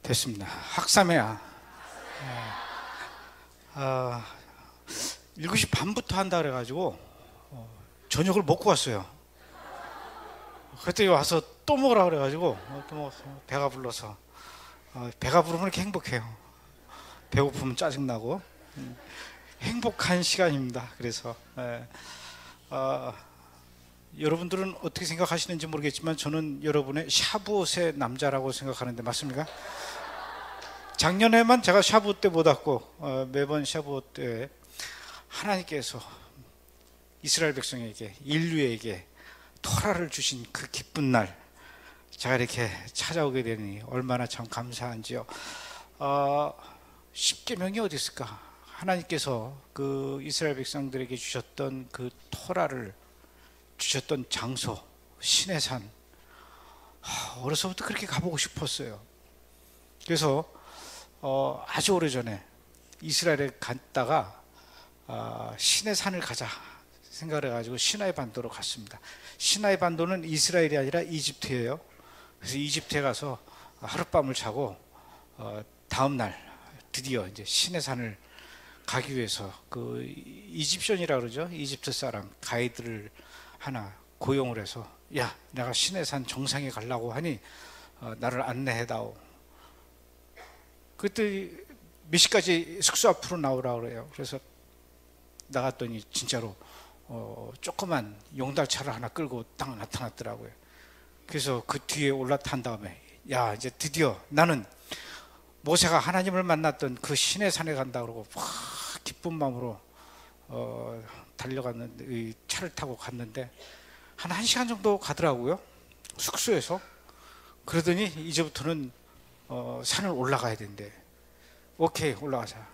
됐습니다. 학사매야. 7시 반부터 한다 그래가지고 저녁을 먹고 왔어요. 그랬더니 와서 또 먹으라 그래가지고 또 먹었어요. 배가 불러서. 배가 부르면 이렇게 행복해요. 배고프면 짜증나고. 행복한 시간입니다. 그래서 여러분들은 어떻게 생각하시는지 모르겠지만 저는 여러분의 샤브옷의 남자라고 생각하는데 맞습니까? 작년에만 제가 샤브옷 때 못 왔고 매번 샤브옷 때 하나님께서 이스라엘 백성에게, 인류에게 토라를 주신 그 기쁜 날 제가 이렇게 찾아오게 되니 얼마나 참 감사한지요. 십계명이 어디 있을까? 하나님께서 그 이스라엘 백성들에게 주셨던 그 토라를 주셨던 장소, 신의 산. 어려서부터 그렇게 가보고 싶었어요. 그래서 아주 오래전에 이스라엘에 갔다가 신의 산을 가자 생각을 해가지고 시나이 반도로 갔습니다. 시나이 반도는 이스라엘이 아니라 이집트예요. 그래서 이집트에 가서 하룻밤을 자고 다음 날 드디어 이제 신의 산을 가기 위해서 그 이집션이라 그러죠. 이집트 사람 가이드를 하나 고용을 해서 야, 내가 신의 산 정상에 가려고 하니 나를 안내해다오. 그때 몇 시까지 숙소 앞으로 나오라고 그래요. 그래서 나갔더니 진짜로 조그만 용달차를 하나 끌고 딱 나타났더라고요. 그래서 그 뒤에 올라탄 다음에 야, 이제 드디어 나는 모세가 하나님을 만났던 그 신의 산에 간다 그러고 막 기쁜 마음으로 달려갔는데, 차를 타고 갔는데 한 1시간 정도 가더라고요. 숙소에서. 그러더니 이제부터는 산을 올라가야 된대. 오케이, 올라가자.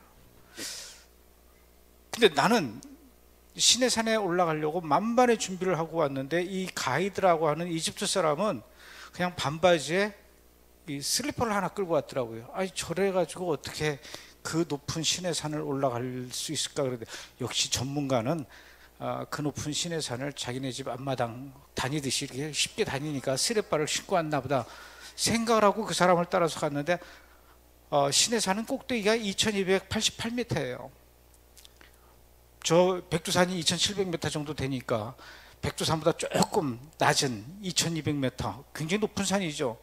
근데 나는 신의 산에 올라가려고 만반의 준비를 하고 왔는데 이 가이드라고 하는 이집트 사람은 그냥 반바지에 이 슬리퍼를 하나 끌고 왔더라고요. 아니 저래가지고 어떻게 그 높은 신의 산을 올라갈 수 있을까? 그런데 역시 전문가는 그 높은 신의 산을 자기네 집 앞마당 다니듯이 이렇게 쉽게 다니니까 슬리퍼를 신고 왔나 보다 생각을 하고 그 사람을 따라서 갔는데 신의 산은 꼭대기가 2288m예요. 저 백두산이 2700m 정도 되니까 백두산보다 조금 낮은 2200m, 굉장히 높은 산이죠.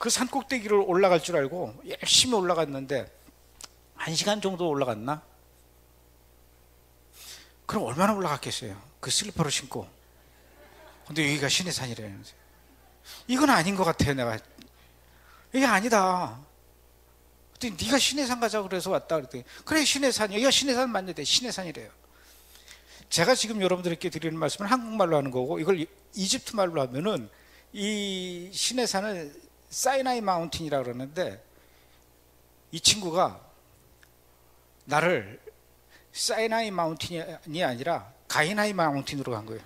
그 산 꼭대기를 올라갈 줄 알고 열심히 올라갔는데 1시간 정도 올라갔나? 그럼 얼마나 올라갔겠어요? 그 슬리퍼를 신고. 근데 여기가 신의 산이래요. 이건 아닌 것 같아요. 내가 이게 아니다. 그랬더니 네가 신의 산 가자고 그래서 왔다 그랬더니 그래, 신의 산, 여기가 신의 산 맞는데 신의 산이래요. 제가 지금 여러분들께 드리는 말씀은 한국말로 하는 거고 이걸 이집트 말로 하면은 이 신의 산을 사이나이 마운틴이라고 그러는데 이 친구가 나를 사이나이 마운틴이 아니라 가이나이 마운틴으로 간 거예요.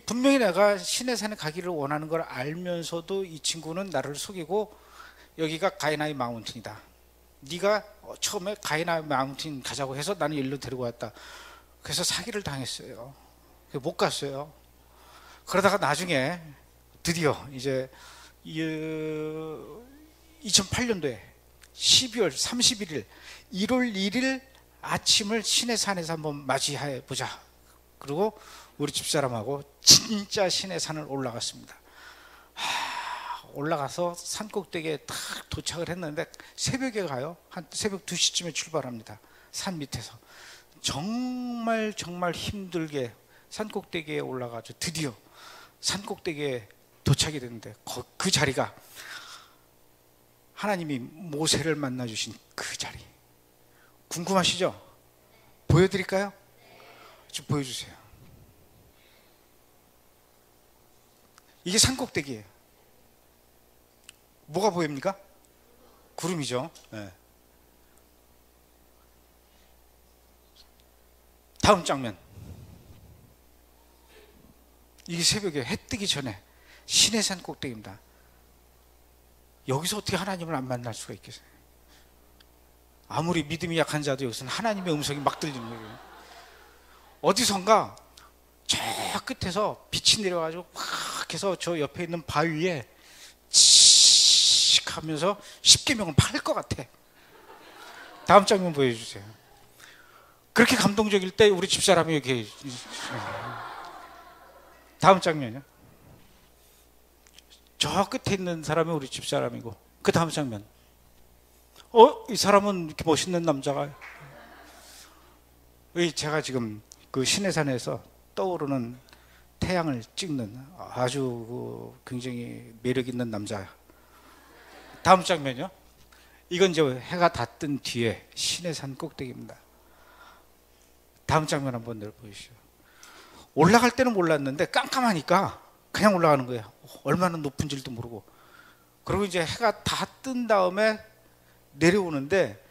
분명히 내가 신의 산에 가기를 원하는 걸 알면서도 이 친구는 나를 속이고 여기가 가이나이 마운틴이다. 네가 처음에 가이나이 마운틴 가자고 해서 나는 일로 데리고 왔다. 그래서 사기를 당했어요. 못 갔어요. 그러다가 나중에 드디어 이제 2008년도에 12월 31일 1월 1일 아침을 신의 산에서 한번 맞이해 보자. 그리고 우리 집사람하고 진짜 신의 산을 올라갔습니다. 올라가서 산 꼭대기에 딱 도착을 했는데 새벽에 가요. 한 새벽 2시쯤에 출발합니다. 산 밑에서 정말 힘들게 산 꼭대기에 올라가서 드디어 산 꼭대기에 도착이 됐는데 그 자리가 하나님이 모세를 만나주신 그 자리. 궁금하시죠? 보여드릴까요? 좀 보여주세요. 이게 산 꼭대기예요. 뭐가 보입니까? 구름이죠. 네. 다음 장면. 이게 새벽에 해 뜨기 전에 신의 산 꼭대기입니다. 여기서 어떻게 하나님을 안 만날 수가 있겠어요? 아무리 믿음이 약한 자도 여기서는 하나님의 음성이 막 들리는 거예요. 어디선가 저 끝에서 빛이 내려가지고 막 해서 저 옆에 있는 바위에 칙 하면서 10계명을 팔 것 같아. 다음 장면 보여주세요. 그렇게 감동적일 때 우리 집사람이 이렇게. 다음 장면이요. 저 끝에 있는 사람이 우리 집사람이고, 그 다음 장면. 이 사람은 이렇게 멋있는 남자가. 제가 지금 그 시내산에서 떠오르는 태양을 찍는 아주 굉장히 매력 있는 남자. 다음 장면이요. 이건 이제 해가 다 뜬 뒤에 시내산 꼭대기입니다. 다음 장면 한번 보여주시죠. 올라갈 때는 몰랐는데 깜깜하니까 그냥 올라가는 거예요. 얼마나 높은지도 모르고. 그리고 이제 해가 다 뜬 다음에 내려오는데,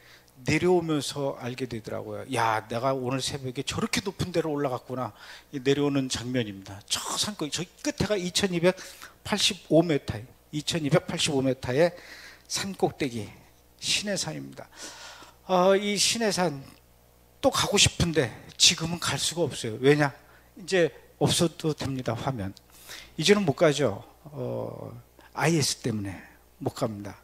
내려오면서 알게 되더라고요. 야, 내가 오늘 새벽에 저렇게 높은 데로 올라갔구나. 내려오는 장면입니다. 저 산거, 저 끝에가 2285m의 산 꼭대기 시내산입니다. 이 시내산 또 가고 싶은데 지금은 갈 수가 없어요. 왜냐? 이제 없어도 됩니다. 화면. 이제는 못 가죠. IS 때문에 못 갑니다.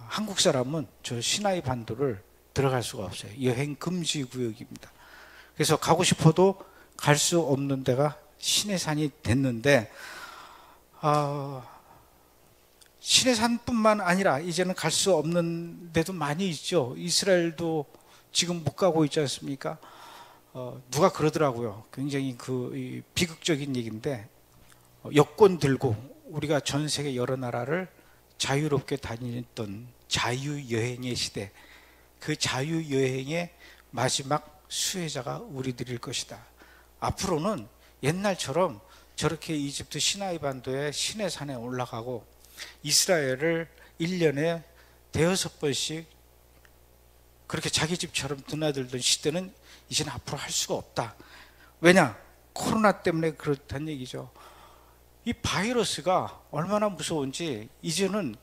한국 사람은 저 시나이 반도를 들어갈 수가 없어요. 여행 금지 구역입니다. 그래서 가고 싶어도 갈 수 없는 데가 시내산이 됐는데, 시내산뿐만 아니라 이제는 갈 수 없는 데도 많이 있죠. 이스라엘도 지금 못 가고 있지 않습니까? 누가 그러더라고요. 굉장히 비극적인 얘기인데, 여권 들고 우리가 전 세계 여러 나라를 자유롭게 다니던 자유여행의 시대, 그 자유여행의 마지막 수혜자가 우리들일 것이다. 앞으로는 옛날처럼 저렇게 이집트 시나이 반도의 시내산에 올라가고 이스라엘을 1년에 대여섯 번씩 그렇게 자기 집처럼 드나들던 시대는 이제는 앞으로 할 수가 없다. 왜냐? 코로나 때문에 그렇다는 얘기죠. 이 바이러스가 얼마나 무서운지, 이제는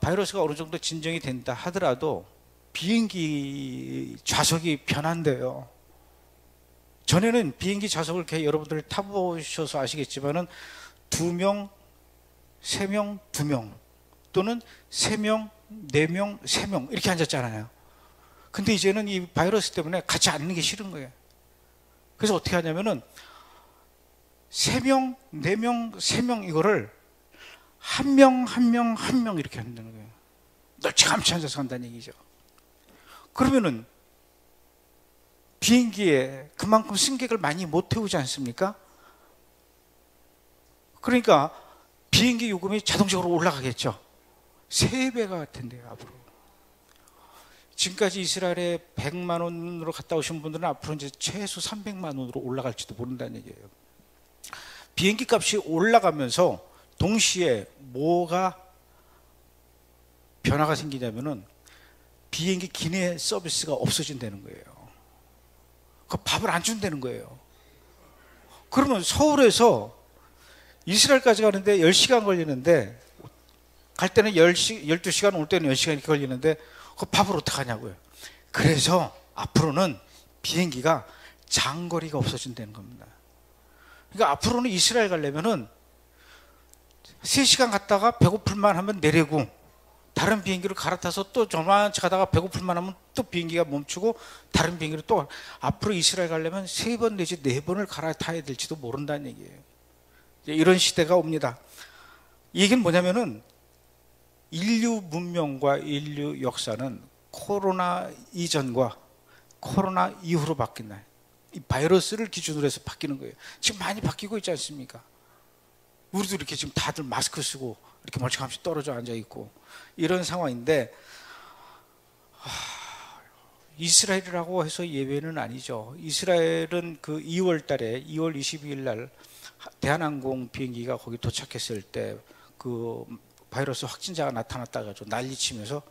바이러스가 어느 정도 진정이 된다 하더라도 비행기 좌석이 변한대요. 전에는 비행기 좌석을 이렇게 여러분들 타보셔서 아시겠지만은 2명, 3명, 2명, 또는 3명, 4명, 3명 이렇게 앉았잖아요. 근데 이제는 이 바이러스 때문에 같이 앉는 게 싫은 거예요. 그래서 어떻게 하냐면은 3명, 4명, 3명 이거를 한 명, 한 명, 한 명 이렇게 한다는 거예요. 널찍함치 앉아서 한다는 얘기죠. 그러면은 비행기에 그만큼 승객을 많이 못 태우지 않습니까? 그러니까 비행기 요금이 자동적으로 올라가겠죠. 3배가 된대요, 앞으로. 지금까지 이스라엘에 100만 원으로 갔다 오신 분들은 앞으로 이제 최소 300만 원으로 올라갈지도 모른다는 얘기예요. 비행기 값이 올라가면서 동시에 뭐가 변화가 생기냐면은 비행기 기내 서비스가 없어진다는 거예요. 그 밥을 안 준다는 거예요. 그러면 서울에서 이스라엘까지 가는데 10시간 걸리는데, 갈 때는 12시간, 올 때는 10시간 이렇게 걸리는데 그 밥을 어떡하냐고요. 그래서 앞으로는 비행기가 장거리가 없어진다는 겁니다. 그러니까 앞으로는 이스라엘 가려면은 3시간 갔다가 배고플만 하면 내리고 다른 비행기로 갈아타서 또 저만치 가다가 배고플만 하면 또 비행기가 멈추고 다른 비행기로 또, 앞으로 이스라엘 가려면 3번 내지 4번을 갈아타야 될지도 모른다는 얘기예요. 이런 시대가 옵니다. 이 얘기는 뭐냐면은 인류 문명과 인류 역사는 코로나 이전과 코로나 이후로 바뀐다. 이 바이러스를 기준으로 해서 바뀌는 거예요. 지금 많이 바뀌고 있지 않습니까? 우리도 이렇게 지금 다들 마스크 쓰고 이렇게 멀찌감치 떨어져 앉아 있고 이런 상황인데, 이스라엘이라고 해서 예외는 아니죠. 이스라엘은 그 2월 달에 2월 22일 날 대한항공 비행기가 거기 도착했을 때 그 바이러스 확진자가 나타났다 가지고 난리치면서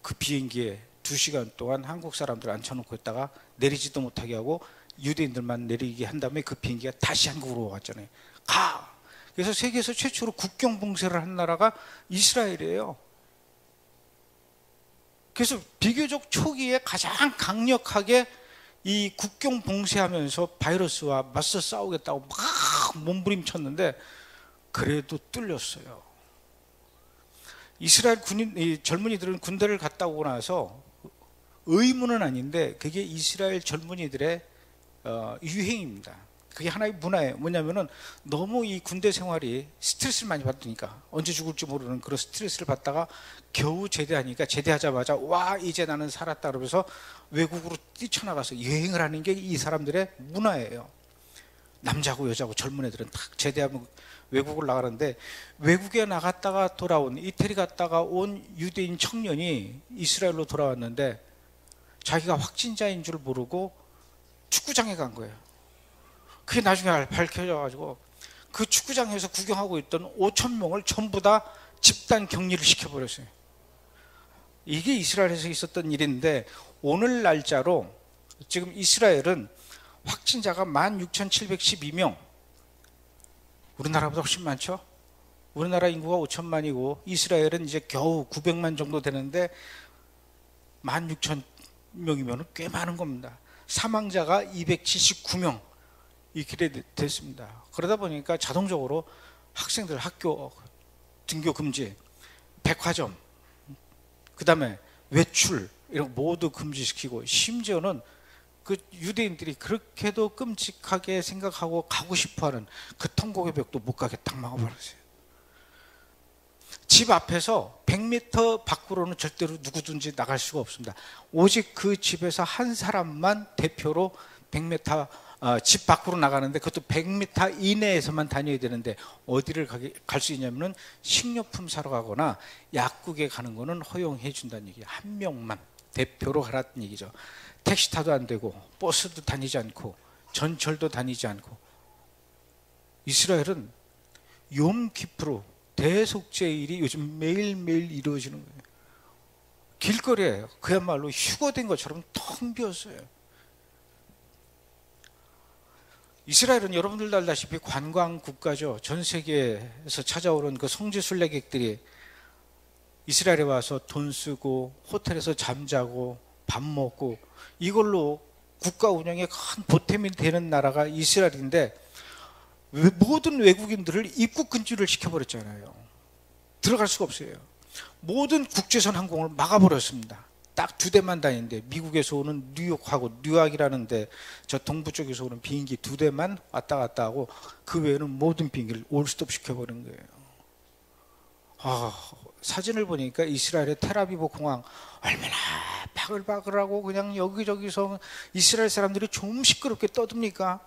그 비행기에 2시간 동안 한국 사람들 앉혀놓고 있다가 내리지도 못하게 하고 유대인들만 내리게 한 다음에 그 비행기가 다시 한국으로 왔잖아요. 가! 그래서 세계에서 최초로 국경 봉쇄를 한 나라가 이스라엘이에요. 그래서 비교적 초기에 가장 강력하게 이 국경 봉쇄하면서 바이러스와 맞서 싸우겠다고 막 몸부림쳤는데, 그래도 뚫렸어요. 이스라엘 군인, 이 젊은이들은 군대를 갔다 오고 나서 의무는 아닌데 그게 이스라엘 젊은이들의 유행입니다. 그게 하나의 문화예요. 뭐냐면은 너무 이 군대 생활이 스트레스를 많이 받으니까, 언제 죽을지 모르는 그런 스트레스를 받다가 겨우 제대하니까, 제대하자마자 와 이제 나는 살았다 그러면서 외국으로 뛰쳐나가서 여행을 하는 게 이 사람들의 문화예요. 남자고 여자고 젊은 애들은 딱 제대하면 외국을 나가는데, 외국에 나갔다가 돌아온, 이태리 갔다가 온 유대인 청년이 이스라엘로 돌아왔는데 자기가 확진자인 줄 모르고 축구장에 간 거예요. 그게 나중에 밝혀져가지고 그 축구장에서 구경하고 있던 5천 명을 전부 다 집단 격리를 시켜버렸어요. 이게 이스라엘에서 있었던 일인데, 오늘 날짜로 지금 이스라엘은 확진자가 16,712명, 우리나라보다 훨씬 많죠? 우리나라 인구가 5천만이고 이스라엘은 이제 겨우 900만 정도 되는데 16,000명이면 꽤 많은 겁니다. 사망자가 279명 이렇게 됐습니다. 그러다 보니까 자동적으로 학생들 학교 등교 금지, 백화점, 그 다음에 외출 이런 거 모두 금지시키고, 심지어는 그 유대인들이 그렇게도 끔찍하게 생각하고 가고 싶어하는 그 통곡의 벽도 못 가게 딱 막아버렸어요. 집 앞에서 100m 밖으로는 절대로 누구든지 나갈 수가 없습니다. 오직 그 집에서 한 사람만 대표로 100m 집 밖으로 나가는데, 그것도 100m 이내에서만 다녀야 되는데 어디를 갈 수 있냐면은 식료품 사러 가거나 약국에 가는 거는 허용해 준다는 얘기예요. 한 명만 대표로 가라는 얘기죠. 택시 타도 안 되고 버스도 다니지 않고 전철도 다니지 않고. 이스라엘은 욤키프로 대속죄일이 요즘 매일매일 이루어지는 거예요. 길거리에 그야말로 휴거된 것처럼 텅 비었어요. 이스라엘은 여러분들도 알다시피 관광 국가죠. 전 세계에서 찾아오는 그 성지 순례객들이 이스라엘에 와서 돈 쓰고 호텔에서 잠자고 밥 먹고 이걸로 국가 운영에 큰 보탬이 되는 나라가 이스라엘인데, 모든 외국인들을 입국 금지를 시켜버렸잖아요. 들어갈 수가 없어요. 모든 국제선 항공을 막아버렸습니다. 딱 2대만 다니는데, 미국에서 오는 뉴욕하고 뉴욕이라는데 저 동부 쪽에서 오는 비행기 2대만 왔다 갔다 하고, 그 외에는 모든 비행기를 올스톱 시켜버린 거예요. 사진을 보니까 이스라엘의 텔아비브 공항 얼마나 바글바글하고 그냥 여기저기서 이스라엘 사람들이 좀 시끄럽게 떠듭니까?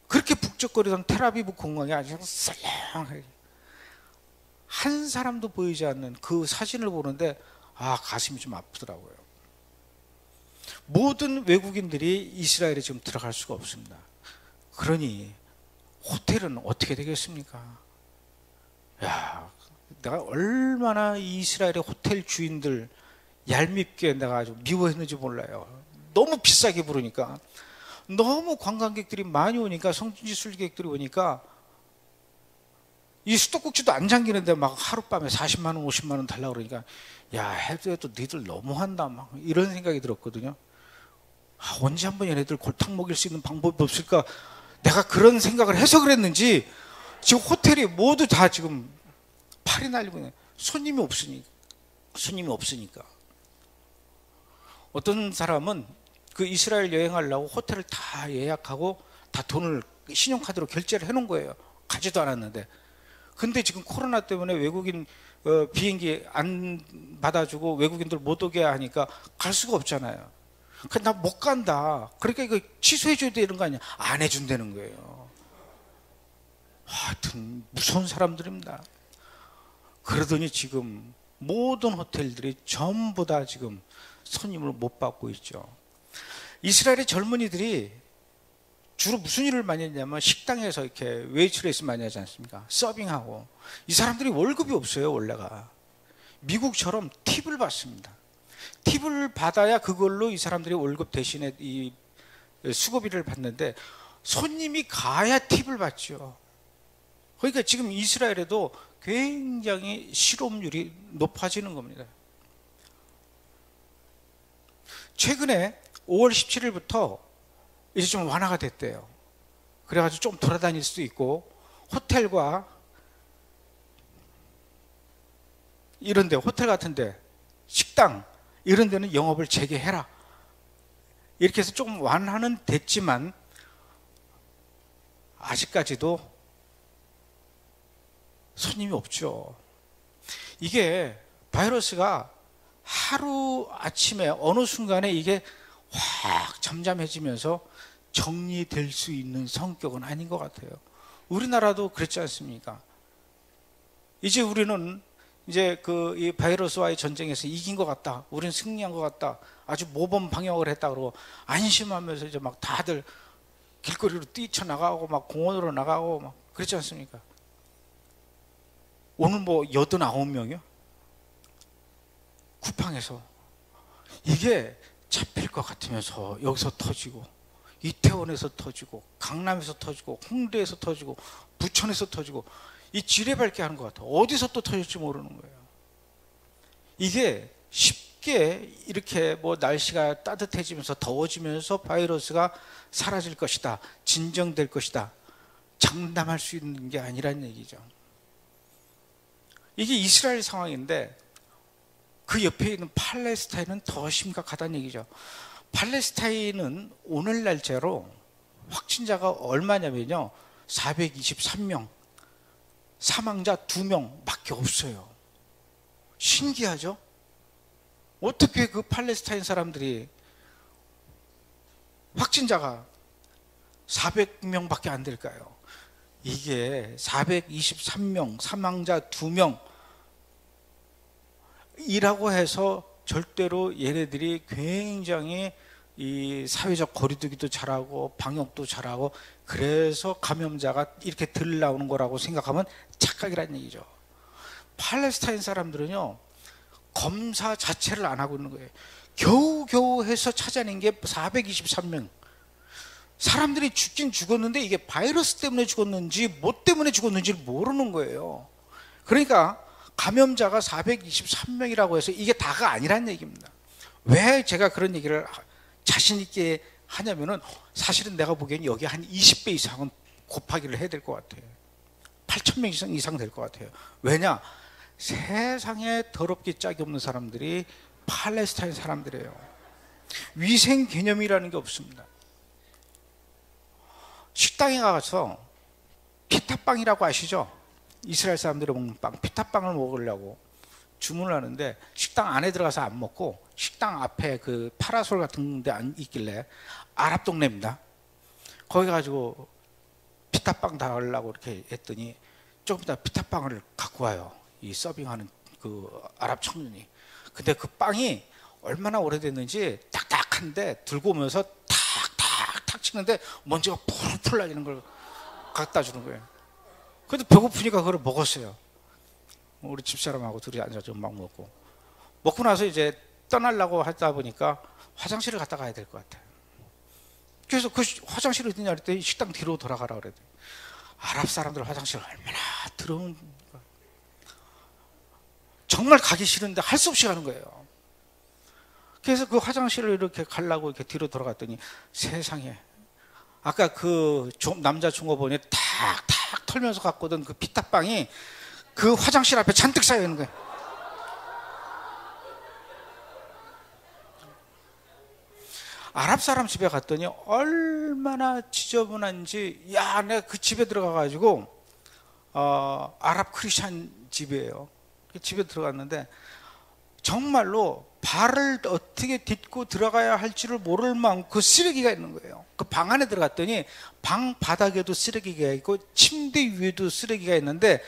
그렇게 북적거리던 텔아비브 공항이 아주 썰렁하게, 한 사람도 보이지 않는 그 사진을 보는데 가슴이 좀 아프더라고요. 모든 외국인들이 이스라엘에 지금 들어갈 수가 없습니다. 그러니 호텔은 어떻게 되겠습니까? 내가 얼마나 이스라엘의 호텔 주인들 얄밉게 내가 아주 미워했는지 몰라요. 너무 비싸게 부르니까, 너무 관광객들이 많이 오니까, 성지 순례객들이 오니까 이 수도꼭지도 안 잠기는데 막 하룻밤에 40만 원 50만 원 달라고 그러니까, 야 해도 니들 너무한다 막 이런 생각이 들었거든요. 언제 한번 얘네들 골탕 먹일 수 있는 방법이 없을까, 내가 그런 생각을 해서 그랬는지 지금 호텔이 모두 다 지금 팔이 날리고 있네. 손님이 없으니까. 어떤 사람은 그 이스라엘 여행하려고 호텔을 다 예약하고 다 돈을 신용카드로 결제를 해놓은 거예요. 가지도 않았는데. 근데 지금 코로나 때문에 외국인 비행기 안 받아주고 외국인들 못 오게 하니까 갈 수가 없잖아요. 나 못 간다. 그러니까 이거 취소해줘야 되는 거 아니야. 안 해준다는 거예요. 하여튼 무서운 사람들입니다. 그러더니 지금 모든 호텔들이 전부 다 지금 손님을 못 받고 있죠. 이스라엘의 젊은이들이 주로 무슨 일을 많이 했냐면, 식당에서 이렇게 웨이트레스 많이 하지 않습니까? 서빙하고. 이 사람들이 월급이 없어요, 원래가. 미국처럼 팁을 받습니다. 팁을 받아야 그걸로 이 사람들이 월급 대신에 이 수고비를 받는데, 손님이 가야 팁을 받죠. 그러니까 지금 이스라엘에도 굉장히 실업률이 높아지는 겁니다. 최근에 5월 17일부터 이제 좀 완화가 됐대요. 그래가지고 좀 돌아다닐 수도 있고, 호텔과 이런 데, 호텔 같은 데, 식당 이런 데는 영업을 재개해라. 이렇게 해서 조금 완화는 됐지만 아직까지도 손님이 없죠. 이게 바이러스가 하루 아침에 어느 순간에 이게 확 잠잠해지면서 정리될 수 있는 성격은 아닌 것 같아요. 우리나라도 그렇지 않습니까? 이제 우리는 이제 이 바이러스와의 전쟁에서 이긴 것 같다. 우리는 승리한 것 같다. 아주 모범 방역을 했다 그러고 안심하면서 이제 막 다들 길거리로 뛰쳐나가고 막 공원으로 나가고 막 그렇지 않습니까? 오늘 뭐 89명이요? 쿠팡에서 이게 잡힐 것 같으면서 여기서 터지고 이태원에서 터지고 강남에서 터지고 홍대에서 터지고 부천에서 터지고 이 지뢰밟기 하는 것 같아요. 어디서 또 터질지 모르는 거예요. 이게 쉽게 이렇게 뭐 날씨가 따뜻해지면서 더워지면서 바이러스가 사라질 것이다, 진정될 것이다, 장담할 수 있는 게 아니란 얘기죠. 이게 이스라엘 상황인데 그 옆에 있는 팔레스타인은 더 심각하다는 얘기죠. 팔레스타인은 오늘 날짜로 확진자가 얼마냐면요, 423명, 사망자 2명 밖에 없어요. 신기하죠? 어떻게 그 팔레스타인 사람들이 확진자가 400명 밖에 안 될까요? 이게 423명, 사망자 2명 이라고 해서 절대로 얘네들이 굉장히 이 사회적 거리두기도 잘하고 방역도 잘하고 그래서 감염자가 이렇게 덜 나오는 거라고 생각하면 착각이라는 얘기죠. 팔레스타인 사람들은요, 검사 자체를 안 하고 있는 거예요. 겨우겨우 해서 찾아낸 게 423명. 사람들이 죽긴 죽었는데 이게 바이러스 때문에 죽었는지 뭐 때문에 죽었는지를 모르는 거예요. 그러니까 감염자가 423명이라고 해서 이게 다가 아니란 얘기입니다. 왜 제가 그런 얘기를 자신 있게 하냐면은 사실은 내가 보기엔 여기 한 20배 이상은 곱하기를 해야 될 것 같아요. 8,000명 이상 될 것 같아요. 왜냐? 세상에 더럽게 짝이 없는 사람들이 팔레스타인 사람들이에요. 위생 개념이라는 게 없습니다. 식당에 가서 피타빵이라고 아시죠? 이스라엘 사람들이 먹는 빵, 피타빵을 먹으려고 주문을 하는데 식당 안에 들어가서 안 먹고 식당 앞에 그 파라솔 같은 데 있길래, 아랍 동네입니다. 거기 가지고 피타빵 달라고 이렇게 했더니 조금 이따 피타빵을 갖고 와요. 이 서빙하는 그 아랍 청년이. 근데 그 빵이 얼마나 오래됐는지 딱딱한데 들고 오면서 탁탁탁 치는데 먼지가 풀풀 날리는 걸 갖다 주는 거예요. 그래도 배고프니까 그걸 먹었어요. 우리 집사람하고 둘이 앉아서 막 먹고 나서 이제 떠나려고 하다 보니까 화장실을 갔다 가야 될 것 같아요. 그래서 그 화장실이 어디냐 그랬더니 식당 뒤로 돌아가라 그랬더니 아랍 사람들 화장실 얼마나 더러운, 정말 가기 싫은데 할 수 없이 가는 거예요. 그래서 그 화장실을 이렇게 가려고 이렇게 뒤로 돌아갔더니 세상에, 아까 그 남자 종업원이 탁탁 털면서 갖고 오던 그 피타빵이 그 화장실 앞에 잔뜩 쌓여 있는 거예요. 아랍 사람 집에 갔더니 얼마나 지저분한지, 야, 내가 그 집에 들어가가지고 아랍 크리스찬 집이에요. 그 집에 들어갔는데 정말로 발을 어떻게 딛고 들어가야 할지를 모를 만큼 쓰레기가 있는 거예요. 그 방 안에 들어갔더니 방 바닥에도 쓰레기가 있고 침대 위에도 쓰레기가 있는데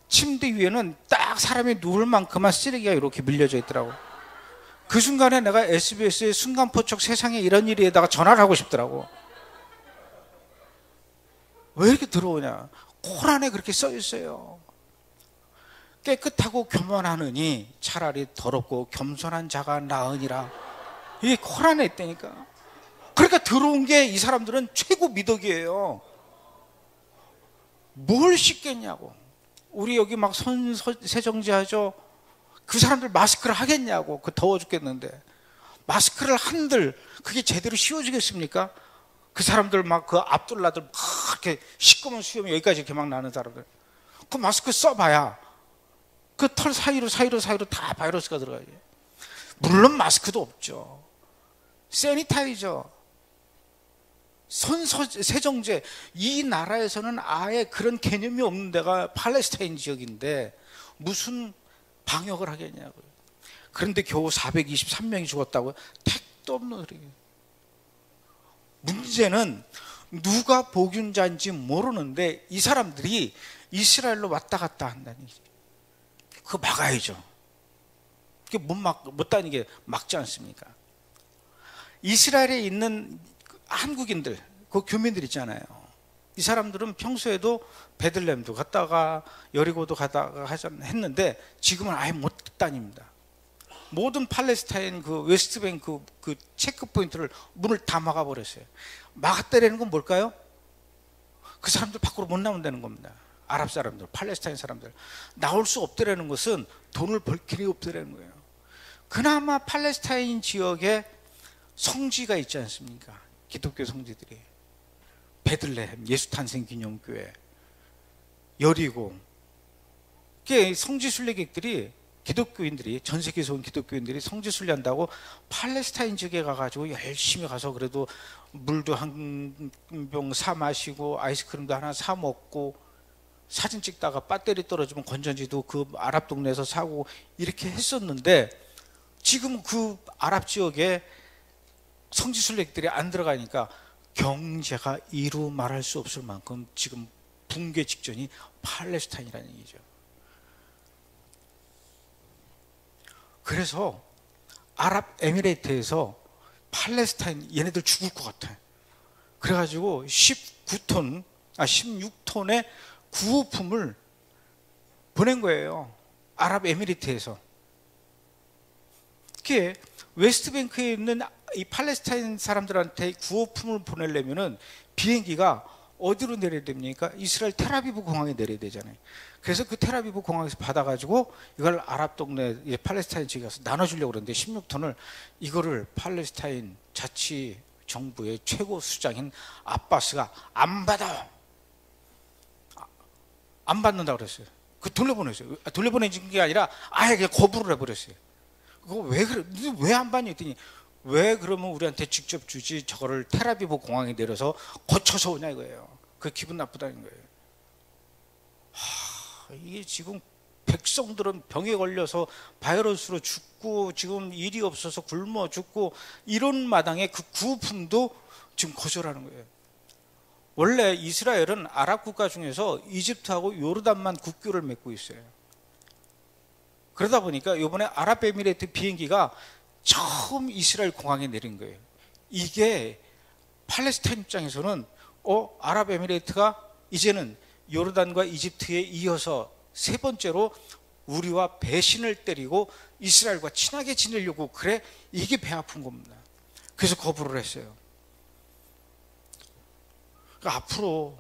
침대 위에는 딱 사람이 누울 만큼만 쓰레기가 이렇게 밀려져 있더라고. 그 순간에 내가 SBS의 순간포착 세상에 이런 일에다가 전화를 하고 싶더라고. 왜 이렇게 더러우냐? 코란에 그렇게 써 있어요. 깨끗하고 교만하느니 차라리 더럽고 겸손한 자가 나으니라. 이게 코란에 있다니까. 그러니까 더러운 게 이 사람들은 최고 미덕이에요. 뭘 씻겠냐고. 우리 여기 막 손 세정제 하죠. 그 사람들 마스크를 하겠냐고. 그 더워 죽겠는데 마스크를 한들 그게 제대로 씌워지겠습니까? 그 사람들 막 그 압둘라들 막 이렇게 시꺼먼 수염이 여기까지 이렇게 막 나는 사람들, 그 마스크 써봐야 그 털 사이로 다 바이러스가 들어가요. 물론 마스크도 없죠. 세니타이저, 손 세정제. 이 나라에서는 아예 그런 개념이 없는 데가 팔레스타인 지역인데 무슨 방역을 하겠냐고요. 그런데 겨우 423명이 죽었다고요. 택도 없는 소리예요. 문제는 누가 복균자인지 모르는데 이 사람들이 이스라엘로 왔다 갔다 한다는 얘기죠. 그거 막아야죠. 그게 못 다니게 막지 않습니까? 이스라엘에 있는 한국인들, 그 교민들 있잖아요. 이 사람들은 평소에도 베들레헴도 갔다가 여리고도 갔다가 했는데 지금은 아예 못 다닙니다. 모든 팔레스타인 그 웨스트뱅크 그 체크 포인트를 문을 다 막아버렸어요. 막았다라는 건 뭘까요? 그 사람들 밖으로 못 나온다는 겁니다. 아랍 사람들, 팔레스타인 사람들 나올 수 없다라는 것은 돈을 벌 길이 없다라는 거예요. 그나마 팔레스타인 지역에 성지가 있지 않습니까? 기독교 성지들이 베들레헴 예수탄생기념교회, 여리고, 성지 순례객들이 기독교인들이 전 세계에서 온 기독교인들이 성지 순례한다고 팔레스타인 지역에 가가지고 열심히 가서 그래도 물도 한 병 사 마시고 아이스크림도 하나 사 먹고 사진 찍다가 배터리 떨어지면 건전지도 그 아랍 동네에서 사고 이렇게 했었는데 지금 그 아랍 지역에 성지 순례객들이 안 들어가니까 경제가 이루 말할 수 없을 만큼 지금 붕괴 직전이 팔레스타인이라는 얘기죠. 그래서 아랍에미레이트에서 팔레스타인 얘네들 죽을 것 같아. 그래가지고 16톤의 구호품을 보낸 거예요. 아랍에미레이트에서. 그게 웨스트뱅크에 있는 이 팔레스타인 사람들한테 구호품을 보내려면은 비행기가 어디로 내려야 됩니까? 이스라엘 텔아비브 공항에 내려야 되잖아요. 그래서 그 텔아비브 공항에서 받아가지고 이걸 아랍 동네 팔레스타인 지역에 가서 나눠주려고 그러는데 16톤을 이거를 팔레스타인 자치 정부의 최고 수장인 아바스가 안 받아. 안 받는다고 그랬어요. 그 돌려보냈어요. 돌려보내는 게 아니라 아예 그냥 거부를 해버렸어요. 그거 왜 그래? 왜 안 받니? 했더니 왜 그러면 우리한테 직접 주지 저거를 텔아비브 공항에 내려서 거쳐서 오냐 이거예요. 그 기분 나쁘다는 거예요. 이게 지금 백성들은 병에 걸려서 바이러스로 죽고 지금 일이 없어서 굶어 죽고 이런 마당에 그 구호품도 지금 거절하는 거예요. 원래 이스라엘은 아랍 국가 중에서 이집트하고 요르단만 국교를 맺고 있어요. 그러다 보니까 이번에 아랍에미레이트 비행기가 처음 이스라엘 공항에 내린 거예요. 이게 팔레스타인 입장에서는 아랍에미레이트가 이제는 요르단과 이집트에 이어서 세 번째로 우리와 배신을 때리고 이스라엘과 친하게 지내려고 그래. 이게 배 아픈 겁니다. 그래서 거부를 했어요. 그러니까 앞으로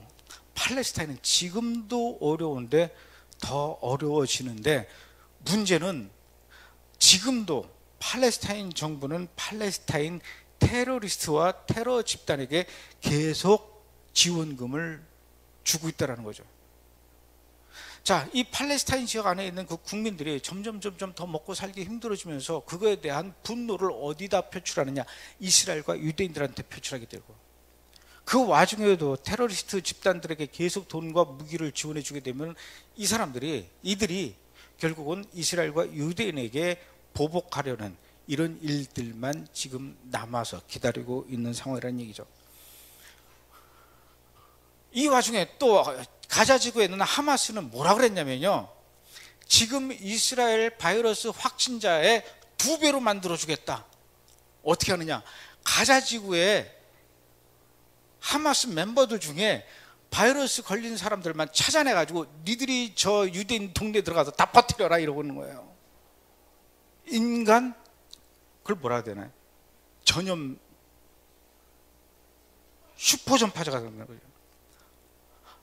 팔레스타인은 지금도 어려운데 더 어려워지는데 문제는 지금도 팔레스타인 정부는 팔레스타인 테러리스트와 테러 집단에게 계속 지원금을 주고 있다는 거죠. 자, 이 팔레스타인 지역 안에 있는 그 국민들이 점점 더 먹고 살기 힘들어지면서 그거에 대한 분노를 어디다 표출하느냐? 이스라엘과 유대인들한테 표출하게 되고, 그 와중에도 테러리스트 집단들에게 계속 돈과 무기를 지원해 주게 되면 이들이 결국은 이스라엘과 유대인에게 보복하려는 이런 일들만 지금 남아서 기다리고 있는 상황이라는 얘기죠. 이 와중에 또 가자 지구에 있는 하마스는 뭐라 그랬냐면요, 지금 이스라엘 바이러스 확진자의 2배로 만들어주겠다. 어떻게 하느냐? 가자 지구에 하마스 멤버들 중에 바이러스 걸린 사람들만 찾아내가지고 니들이 저 유대인 동네 들어가서 다 퍼뜨려라 이러고 있는 거예요. 인간, 그걸 뭐라 해야 되나요? 전염 슈퍼전파자가 되는 거예요.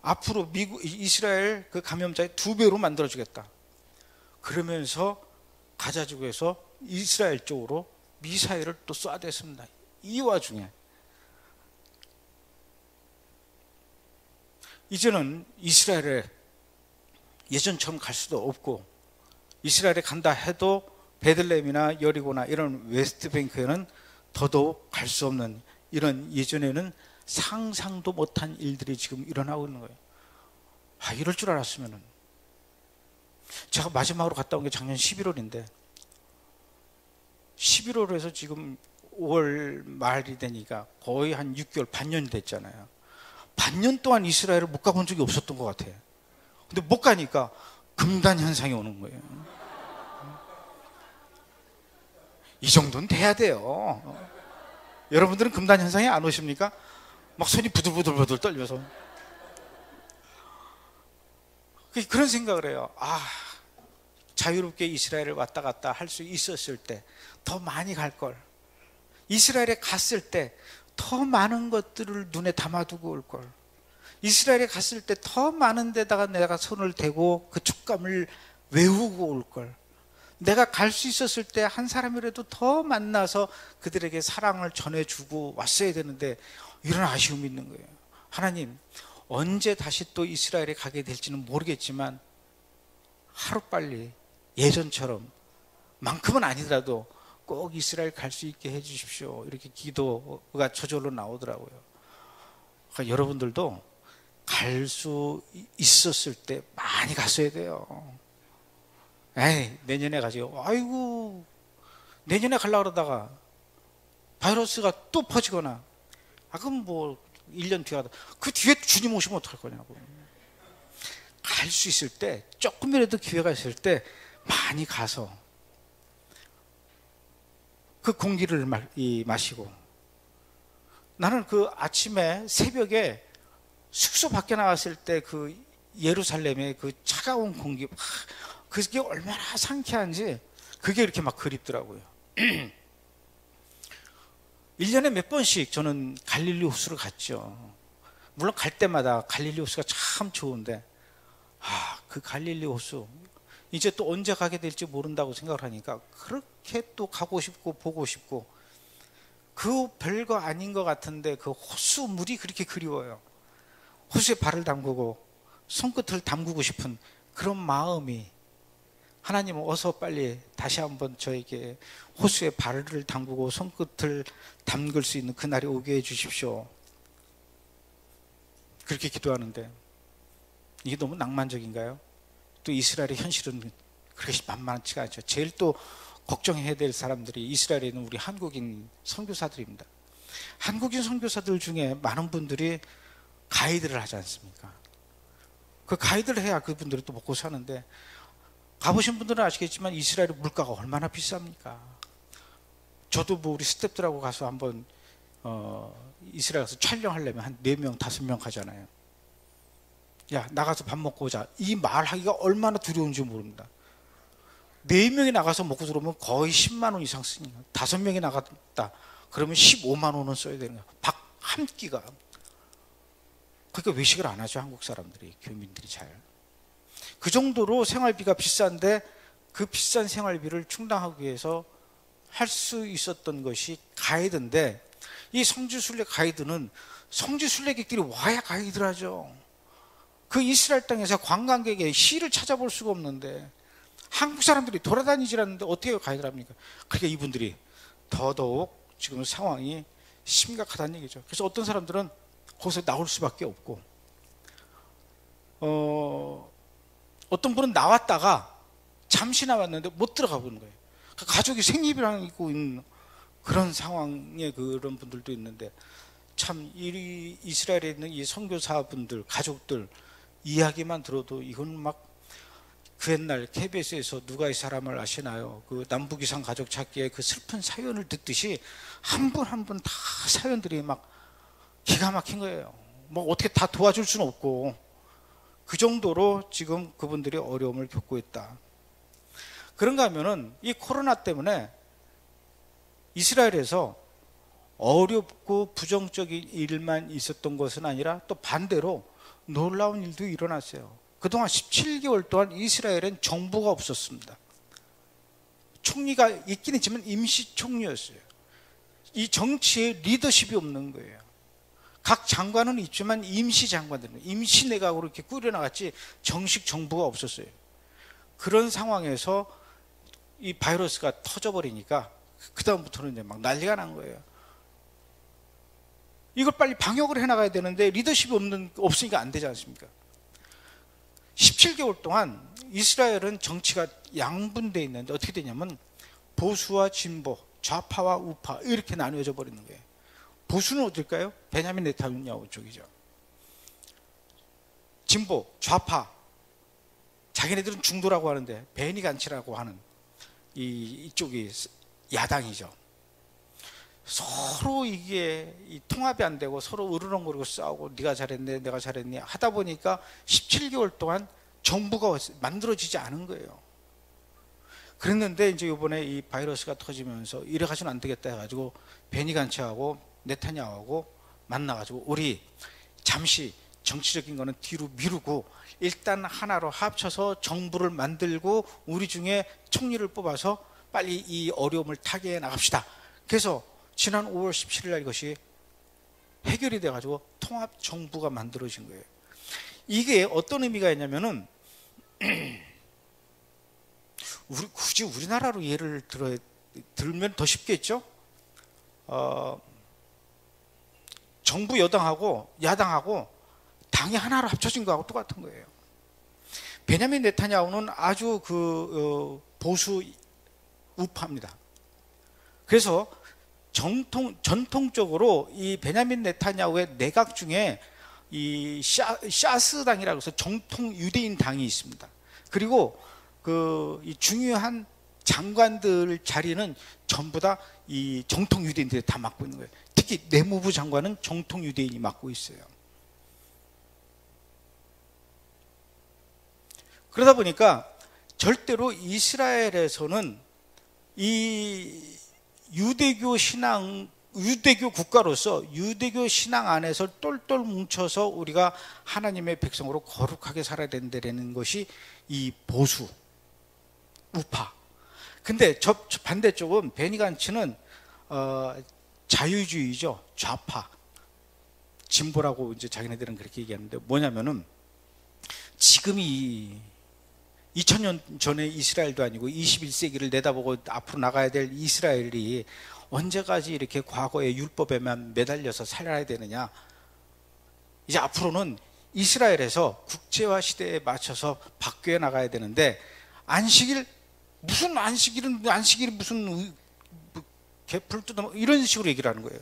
앞으로 이스라엘 그 감염자의 2배로 만들어주겠다. 그러면서 가자지구에서 이스라엘 쪽으로 미사일을 또 쏴댔습니다. 이 와중에 이제는 이스라엘에 예전처럼 갈 수도 없고 이스라엘에 간다 해도 베들레헴이나 여리고나 이런 웨스트뱅크에는 더더욱 갈 수 없는, 이런 예전에는 상상도 못한 일들이 지금 일어나고 있는 거예요. 이럴 줄 알았으면은. 제가 마지막으로 갔다 온 게 작년 11월인데 11월에서 지금 5월 말이 되니까 거의 한 6개월, 반년이 됐잖아요. 반년 동안 이스라엘을 못 가본 적이 없었던 것 같아요. 근데 못 가니까 금단 현상이 오는 거예요. 이 정도는 돼야 돼요. 여러분들은 금단 현상이 안 오십니까? 막 손이 부들부들 떨려서. 그런 생각을 해요. 자유롭게 이스라엘을 왔다 갔다 할 수 있었을 때 더 많이 갈 걸. 이스라엘에 갔을 때 더 많은 것들을 눈에 담아두고 올 걸. 이스라엘에 갔을 때 더 많은 데다가 내가 손을 대고 그 촉감을 외우고 올 걸. 내가 갈 수 있었을 때 한 사람이라도 더 만나서 그들에게 사랑을 전해주고 왔어야 되는데 이런 아쉬움이 있는 거예요. 하나님, 언제 다시 또 이스라엘에 가게 될지는 모르겠지만 하루빨리 예전처럼 만큼은 아니더라도 꼭 이스라엘 갈 수 있게 해주십시오. 이렇게 기도가 저절로 나오더라고요. 그러니까 여러분들도 갈 수 있었을 때 많이 갔어야 돼요. 내년에 가죠. 아이고, 내년에 가려고 그러다가 바이러스가 또 퍼지거나, 그럼 뭐 1년 뒤에 가다 그 뒤에 주님 오시면 어떡할 거냐고. 갈 수 있을 때, 조금이라도 기회가 있을 때 많이 가서 그 공기를 마시고. 나는 그 아침에 새벽에 숙소 밖에 나왔을 때 그 예루살렘의 그 차가운 공기, 그게 얼마나 상쾌한지 그게 이렇게 막 그립더라고요. 1년에 몇 번씩 저는 갈릴리 호수를 갔죠. 물론 갈 때마다 갈릴리 호수가 참 좋은데 그 갈릴리 호수 이제 또 언제 가게 될지 모른다고 생각을 하니까 그렇게 또 가고 싶고 보고 싶고, 그 별거 아닌 것 같은데 그 호수 물이 그렇게 그리워요. 호수에 발을 담그고 손끝을 담그고 싶은 그런 마음이, 하나님 어서 빨리 다시 한번 저에게 호수에 발을 담그고 손끝을 담글 수 있는 그날이 오게 해주십시오. 그렇게 기도하는데 이게 너무 낭만적인가요? 또 이스라엘의 현실은 그렇게 만만치가 않죠. 제일 또 걱정해야 될 사람들이 이스라엘에 있는 우리 한국인 선교사들입니다. 한국인 선교사들 중에 많은 분들이 가이드를 하지 않습니까? 그 가이드를 해야 그분들이 또 먹고 사는데, 가보신 분들은 아시겠지만 이스라엘의 물가가 얼마나 비쌉니까? 저도 뭐 우리 스태프들하고 가서 한번 이스라엘 가서 촬영하려면 한 4명, 5명 가잖아요. 야, 나가서 밥 먹고 오자. 이 말하기가 얼마나 두려운지 모릅니다. 4명이 나가서 먹고 들어오면 거의 10만 원 이상 쓰니까 5명이 나갔다 그러면 15만 원은 써야 되는 거야. 밥 한 끼가. 그러니까 외식을 안 하죠, 한국 사람들이, 교민들이 잘. 그 정도로 생활비가 비싼데 그 비싼 생활비를 충당하기 위해서 할 수 있었던 것이 가이드인데, 이 성지순례 가이드는 성지순례객들이 와야 가이드를 하죠. 그 이스라엘 땅에서 관광객의 시를 찾아볼 수가 없는데 한국 사람들이 돌아다니질 않는데 어떻게 가이드를 합니까? 그러니까 이분들이 더더욱 지금 상황이 심각하다는 얘기죠. 그래서 어떤 사람들은 거기서 나올 수밖에 없고, 어떤 분은 나왔다가 잠시 나왔는데 못 들어가 보는 거예요. 가족이 생리비랑 있고 있는 그런 상황에 그런 분들도 있는데, 참 이 이스라엘에 있는 이 선교사분들 가족들 이야기만 들어도 이건 막 그 옛날 KBS에서 누가 이 사람을 아시나요? 그 남북이상 가족 찾기에 그 슬픈 사연을 듣듯이 한 분 한 분 다 사연들이 막 기가 막힌 거예요. 뭐 어떻게 다 도와줄 수는 없고, 그 정도로 지금 그분들이 어려움을 겪고 있다. 그런가 하면은 이 코로나 때문에 이스라엘에서 어렵고 부정적인 일만 있었던 것은 아니라 또 반대로 놀라운 일도 일어났어요. 그동안 17개월 동안 이스라엘엔 정부가 없었습니다. 총리가 있긴 있지만 임시총리였어요. 이 정치에 리더십이 없는 거예요. 각 장관은 있지만 임시장관들은 임시내각으로 이렇게 꾸려나갔지 정식 정부가 없었어요. 그런 상황에서 이 바이러스가 터져버리니까 그다음부터는 이제 막 난리가 난 거예요. 이걸 빨리 방역을 해나가야 되는데 리더십이 없으니까 안 되지 않습니까? 17개월 동안 이스라엘은 정치가 양분되어 있는데 어떻게 되냐면 보수와 진보, 좌파와 우파 이렇게 나누어져 버리는 거예요. 보수는 어딜까요? 베냐민 네타냐후 쪽이죠. 진보, 좌파, 자기네들은 중도라고 하는데 베니 간츠라고 하는 이쪽이 야당이죠. 서로 이게 통합이 안 되고 서로 으르렁거리고 싸우고 네가 잘했네 내가 잘했니 하다 보니까 17개월 동안 정부가 만들어지지 않은 거예요. 그랬는데 이제 이번에 이 바이러스가 터지면서 이래 가지고는 안 되겠다 해가지고 베니 간츠하고 네타냐후하고 만나가지고 우리 잠시 정치적인 거는 뒤로 미루고 일단 하나로 합쳐서 정부를 만들고 우리 중에 총리를 뽑아서 빨리 이 어려움을 타개해 나갑시다. 그래서 지난 5월 17일 날 이것이 해결이 돼가지고 통합정부가 만들어진 거예요. 이게 어떤 의미가 있냐면은 굳이 우리나라로 예를 들면 더 쉽겠죠? 정부 여당하고 야당하고 당이 하나로 합쳐진 거하고 똑같은 거예요. 베냐민 네타냐후는 아주 보수 우파입니다. 그래서 전통적으로 이 베냐민 네타냐후의 내각 중에 이 샤스당이라고 해서 정통 유대인 당이 있습니다. 그리고 이 중요한 장관들 자리는 전부 다 이 정통 유대인들이 다 맡고 있는 거예요. 특히 내무부 장관은 정통 유대인이 맡고 있어요. 그러다 보니까 절대로 이스라엘에서는 이 유대교 국가로서 유대교 신앙 안에서 똘똘 뭉쳐서 우리가 하나님의 백성으로 거룩하게 살아야 된다는 것이 이 보수 우파. 근데 저 반대쪽은 베니 간츠는 자유주의죠. 좌파 진보라고 이제 자기네들은 그렇게 얘기하는데 뭐냐면은 지금이 2000년 전에 이스라엘도 아니고 21세기를 내다보고 앞으로 나가야 될 이스라엘이 언제까지 이렇게 과거의 율법에만 매달려서 살아야 되느냐. 이제 앞으로는 이스라엘에서 국제화 시대에 맞춰서 바뀌어 나가야 되는데 안식일 무슨 개풀 뜯어 이런 식으로 얘기를 하는 거예요.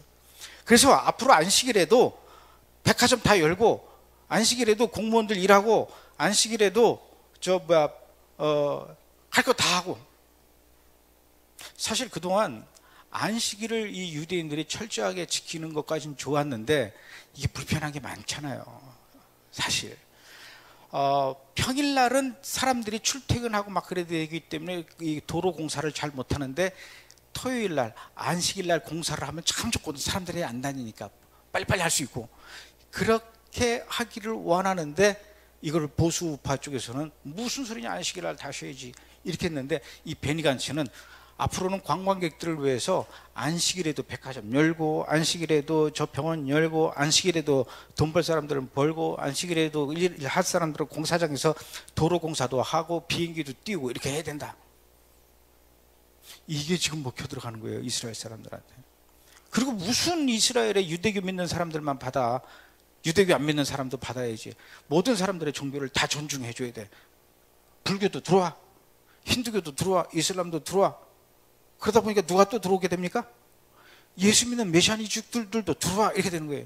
그래서 앞으로 안식일에도 백화점 다 열고 안식일에도 공무원들 일하고 안식일에도 할 거 다 하고. 사실 그동안 안식일을 이 유대인들이 철저하게 지키는 것까지는 좋았는데 이게 불편한 게 많잖아요. 사실 평일날은 사람들이 출퇴근하고 막 그래야 되기 때문에 이 도로 공사를 잘 못하는데 토요일날 안식일날 공사를 하면 참 좋거든. 사람들이 안 다니니까 빨리빨리 할 수 있고. 그렇게 하기를 원하는데 이걸 보수 우파 쪽에서는 무슨 소리냐 안식일날 다시 해야지 이렇게 했는데 이 베니 간츠는 앞으로는 관광객들을 위해서 안식일에도 백화점 열고 안식일에도 저 병원 열고 안식일에도 돈 벌 사람들은 벌고 안식일에도 일할 사람들은 공사장에서 도로 공사도 하고 비행기도 띄우고 이렇게 해야 된다. 이게 지금 먹혀 들어가는 거예요. 이스라엘 사람들한테. 그리고 무슨 이스라엘의 유대교 믿는 사람들만 받아. 유대교 안 믿는 사람도 받아야지. 모든 사람들의 종교를 다 존중해 줘야 돼. 불교도 들어와, 힌두교도 들어와, 이슬람도 들어와. 그러다 보니까 누가 또 들어오게 됩니까? 예수 믿는 메시아닉 주들도 들어와 이렇게 되는 거예요.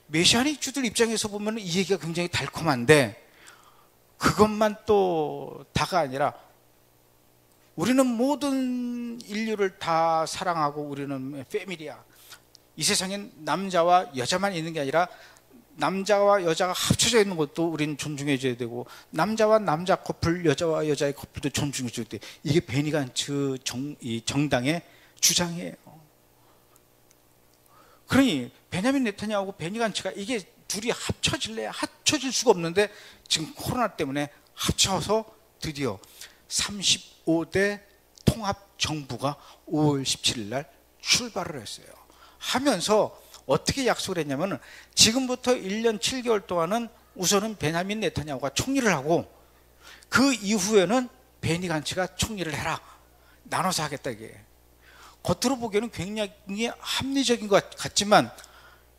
메시아닉 주들 입장에서 보면 이 얘기가 굉장히 달콤한데 그것만 또 다가 아니라 우리는 모든 인류를 다 사랑하고 우리는 패밀리야. 이 세상엔 남자와 여자만 있는 게 아니라 남자와 여자가 합쳐져 있는 것도 우리는 존중해 줘야 되고 남자와 남자 커플, 여자와 여자의 커플도 존중해 줘야 돼. 이게 베니 간츠 정당의 주장이에요. 그러니 베냐민 네타냐후하고 베니 간츠가 이게 둘이 합쳐질 수가 없는데 지금 코로나 때문에 합쳐서 드디어 35대 통합정부가 5월 17일 날 출발을 했어요. 하면서 어떻게 약속을 했냐면 지금부터 1년 7개월 동안은 우선은 베냐민 네타냐후가 총리를 하고 그 이후에는 베니 간츠가 총리를 해라, 나눠서 하겠다. 이게 겉으로 보기에는 굉장히 합리적인 것 같지만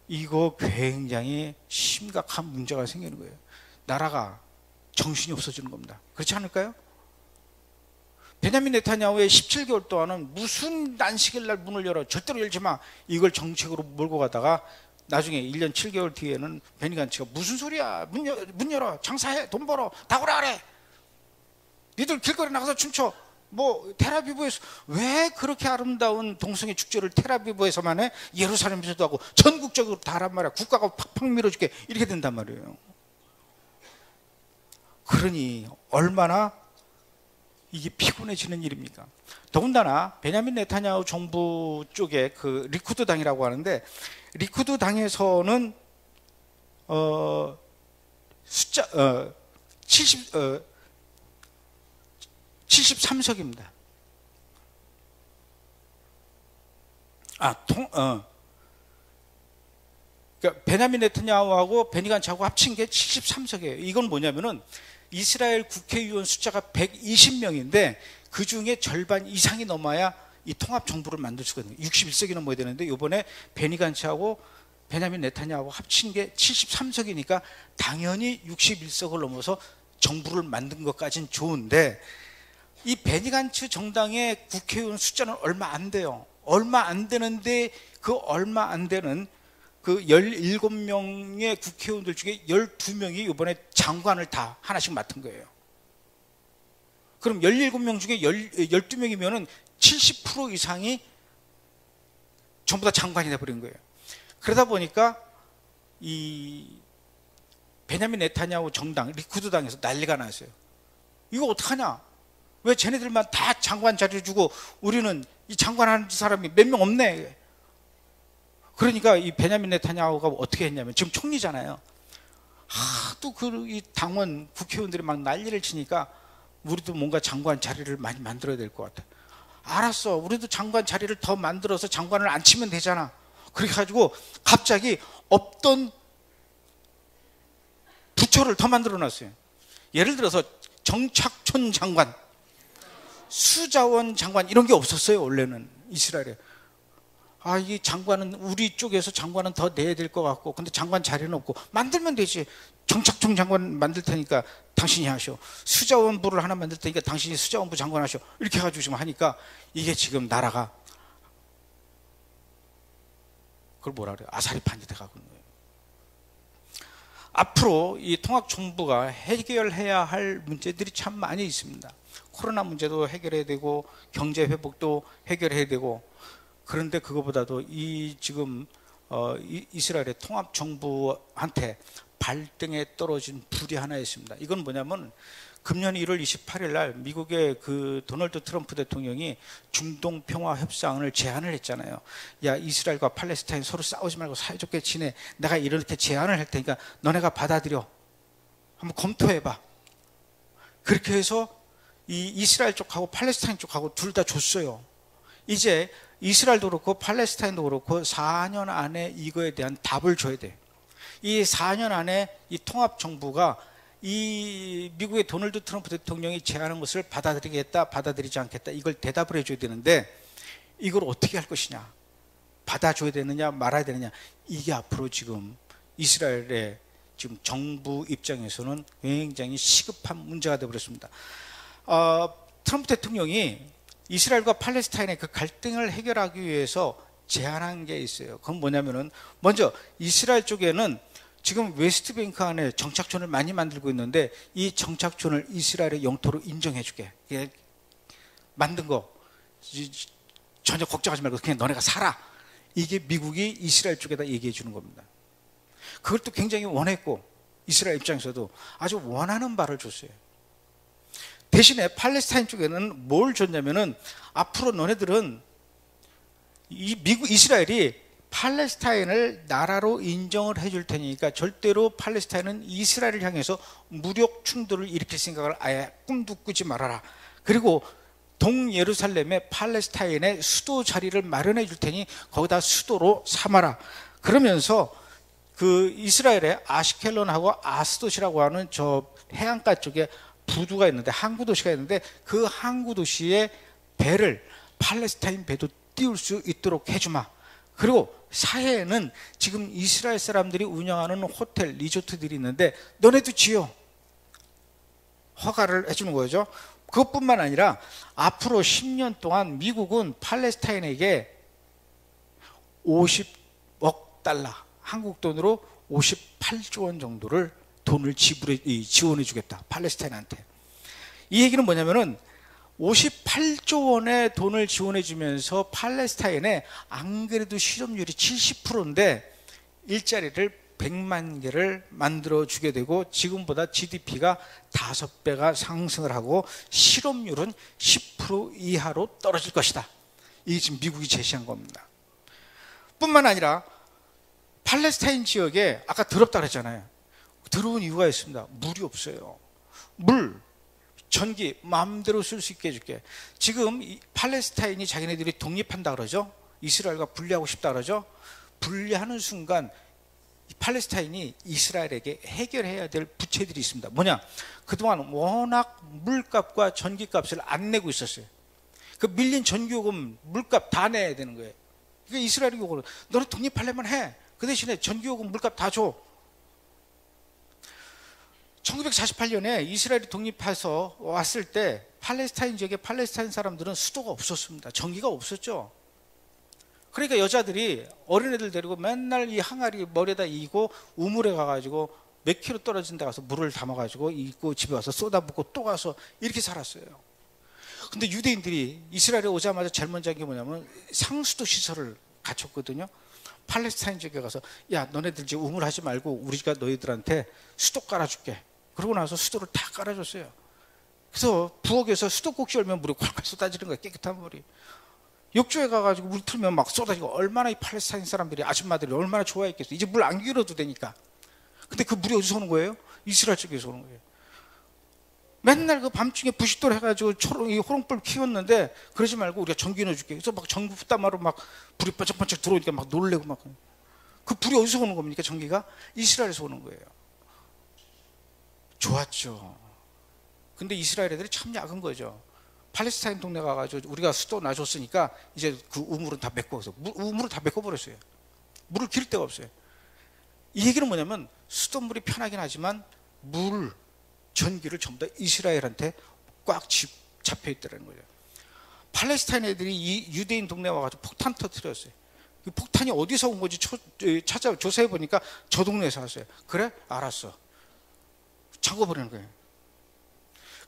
이거 굉장히 심각한 문제가 생기는 거예요. 나라가 정신이 없어지는 겁니다. 그렇지 않을까요? 베냐민 네타냐후의 17개월 동안은 무슨 난식일 날 문을 열어, 절대로 열지 마, 이걸 정책으로 몰고 가다가 나중에 1년 7개월 뒤에는 베니 간츠가 무슨 소리야, 문 열어, 장사해, 돈 벌어, 다 오라 그래, 니들 길거리 나가서 춤춰, 뭐 텔아비브에서, 왜 그렇게 아름다운 동성애 축제를 텔아비브에서만 해? 예루살렘에서도 하고 전국적으로 다 하란 말이야. 국가가 팍팍 밀어줄게, 이렇게 된단 말이에요. 그러니 얼마나 이게 피곤해지는 일입니까? 더군다나 베냐민 네타냐후 정부 쪽에 그 리쿠드 당이라고 하는데, 리쿠드 당에서는 숫자 73석입니다. 그러니까 베냐민 네타냐후하고 베니 간츠하고 합친 게 73석이에요. 이건 뭐냐면은 이스라엘 국회의원 숫자가 120명인데 그 중에 절반 이상이 넘어야 이 통합 정부를 만들 수가 있는 거예요. 61석이 넘어야 되는데 이번에 베니 간츠하고 베냐민 네타냐후하고 합친 게 73석이니까 당연히 61석을 넘어서 정부를 만든 것까지는 좋은데, 이 베니 간츠 정당의 국회의원 숫자는 얼마 안 돼요. 얼마 안 되는데 그 얼마 안 되는 그 17명의 국회의원들 중에 12명이 이번에 장관을 다 하나씩 맡은 거예요. 그럼 17명 중에 12명이면은 70% 이상이 전부 다 장관이 돼버린 거예요. 그러다 보니까 이 베냐민 네타냐후 정당, 리쿠드 당에서 난리가 났어요. 이거 어떡하냐? 왜 쟤네들만 다 장관 자리를 주고 우리는 이 장관하는 사람이 몇 명 없네. 그러니까 이 베냐민 네타냐후가 어떻게 했냐면, 지금 총리잖아요. 하도 이 당원 국회의원들이 막 난리를 치니까 우리도 뭔가 장관 자리를 많이 만들어야 될 것 같아. 알았어, 우리도 장관 자리를 더 만들어서 장관을 앉히면 되잖아. 그렇게 가지고 갑자기 없던 부처를 더 만들어 놨어요. 예를 들어서 정착촌 장관, 수자원 장관, 이런 게 없었어요. 원래는 이스라엘에. 이 장관은, 우리 쪽에서 장관은 더 내야 될 것 같고, 근데 장관 자리는 없고, 만들면 되지. 정착촌 장관 만들 테니까 당신이 하셔. 수자원부를 하나 만들 테니까 당신이 수자원부 장관 하셔. 이렇게 해가지고 지금 하니까 이게 지금 나라가, 그걸 뭐라 그래요? 아사리판이 돼가고 있는 거예요. 앞으로 이 통합정부가 해결해야 할 문제들이 참 많이 있습니다. 코로나 문제도 해결해야 되고, 경제 회복도 해결해야 되고, 그런데 그거보다도 이 지금 이스라엘의 통합정부한테 발등에 떨어진 불이 하나 있습니다. 이건 뭐냐면, 금년 1월 28일 날 미국의 그 도널드 트럼프 대통령이 중동 평화 협상을 제안을 했잖아요. 야, 이스라엘과 팔레스타인 서로 싸우지 말고 사이좋게 지내. 내가 이렇게 제안을 할 테니까 너네가 받아들여. 한번 검토해봐. 그렇게 해서 이 이스라엘 쪽하고 팔레스타인 쪽하고 둘 다 줬어요. 이제 이스라엘도 그렇고 팔레스타인도 그렇고 4년 안에 이거에 대한 답을 줘야 돼. 이 4년 안에 이 통합정부가 이 미국의 도널드 트럼프 대통령이 제안한 것을 받아들이겠다, 받아들이지 않겠다, 이걸 대답을 해줘야 되는데, 이걸 어떻게 할 것이냐, 받아줘야 되느냐 말아야 되느냐, 이게 앞으로 지금 이스라엘의 지금 정부 입장에서는 굉장히 시급한 문제가 되어버렸습니다. 트럼프 대통령이 이스라엘과 팔레스타인의 그 갈등을 해결하기 위해서 제안한 게 있어요. 그건 뭐냐면은, 먼저 이스라엘 쪽에는 지금 웨스트뱅크 안에 정착촌을 많이 만들고 있는데, 이 정착촌을 이스라엘의 영토로 인정해주게. 만든 거 전혀 걱정하지 말고 그냥 너네가 살아. 이게 미국이 이스라엘 쪽에다 얘기해 주는 겁니다. 그것도 굉장히 원했고, 이스라엘 입장에서도 아주 원하는 바를 줬어요. 대신에 팔레스타인 쪽에는 뭘 줬냐면은, 앞으로 너네들은 이스라엘이 팔레스타인을 나라로 인정을 해줄 테니까 절대로 팔레스타인은 이스라엘을 향해서 무력 충돌을 일으킬 생각을 아예 꿈도 꾸지 말아라. 그리고 동예루살렘에 팔레스타인의 수도 자리를 마련해 줄 테니 거기다 수도로 삼아라. 그러면서 그 이스라엘의 아시켈론하고 아스돗이라고 하는 저 해안가 쪽에 부두가 있는데, 항구 도시가 있는데 그 항구 도시에 배를, 팔레스타인 배도 띄울 수 있도록 해주마. 그리고 사해에는 지금 이스라엘 사람들이 운영하는 호텔, 리조트들이 있는데 너네도 지어. 허가를 해주는 거죠. 그것뿐만 아니라 앞으로 10년 동안 미국은 팔레스타인에게 50억 달러, 한국 돈으로 58조 원 정도를 돈을 지원해 주겠다, 팔레스타인한테. 이 얘기는 뭐냐면은 58조 원의 돈을 지원해 주면서 팔레스타인에 안 그래도 실업률이 70%인데 일자리를 100만 개를 만들어 주게 되고, 지금보다 GDP가 5배가 상승을 하고 실업률은 10% 이하로 떨어질 것이다. 이게 지금 미국이 제시한 겁니다. 뿐만 아니라 팔레스타인 지역에 아까 더럽다 그랬잖아요. 더러운 이유가 있습니다. 물이 없어요. 물, 전기 마음대로 쓸 수 있게 해줄게. 지금 팔레스타인이 자기네들이 독립한다 그러죠. 이스라엘과 분리하고 싶다 그러죠. 분리하는 순간 팔레스타인이 이스라엘에게 해결해야 될 부채들이 있습니다. 뭐냐? 그동안 워낙 물값과 전기값을 안 내고 있었어요. 그 밀린 전기요금, 물값 다 내야 되는 거예요. 그러니까 이스라엘이 요구를, 너는 독립하려면 해. 그 대신에 전기요금, 물값 다 줘. 1948년에 이스라엘이 독립해서 왔을 때 팔레스타인 지역에 팔레스타인 사람들은 수도가 없었습니다. 전기가 없었죠. 그러니까 여자들이 어린애들 데리고 맨날 이 항아리 머리에다 이고 우물에 가가지고 몇 킬로 떨어진 데 가서 물을 담아가지고 이고 집에 와서 쏟아붓고 또 가서 이렇게 살았어요. 근데 유대인들이 이스라엘에 오자마자 제일 먼저 한 게 뭐냐면 상수도 시설을 갖췄거든요. 팔레스타인 지역에 가서, 야, 너네들 이제 우물하지 말고 우리가 너희들한테 수도 깔아줄게. 그러고 나서 수도를 다 깔아줬어요. 그래서 부엌에서 수도꼭지 열면 물이 콸콸 쏟아지는 거예요. 깨끗한 물이. 욕조에 가가지고 물 틀면 막 쏟아지고, 얼마나 이 팔레스타인 사람들이, 아줌마들이 얼마나 좋아했겠어요. 이제 물 안 길어도 되니까. 근데 그 물이 어디서 오는 거예요? 이스라엘 쪽에서 오는 거예요. 맨날 그 밤중에 부싯돌 해가지고 이 호롱불 키웠는데, 그러지 말고 우리가 전기 넣어줄게. 그래서 막 전기 부담하러 막 불이 번쩍번쩍 들어오니까 막 놀래고 막. 그 불이 어디서 오는 겁니까? 전기가? 이스라엘에서 오는 거예요. 좋았죠. 근데 이스라엘 애들이 참 약은 거죠. 팔레스타인 동네 가가지고 우리가 수도 놔줬으니까 이제 그 우물은 다 메꿔서, 우물을 다 메꿔버렸어요. 물을 기를 데가 없어요. 이 얘기는 뭐냐면 수돗물이 편하긴 하지만 물, 전기를 전부 다 이스라엘한테 꽉 잡혀 있다는 거예요. 팔레스타인 애들이 이 유대인 동네에 와가지고 폭탄 터뜨렸어요. 이 폭탄이 어디서 온 건지 조사해 보니까 저 동네에서 왔어요. 그래? 알았어. 잠궈버리는 거예요.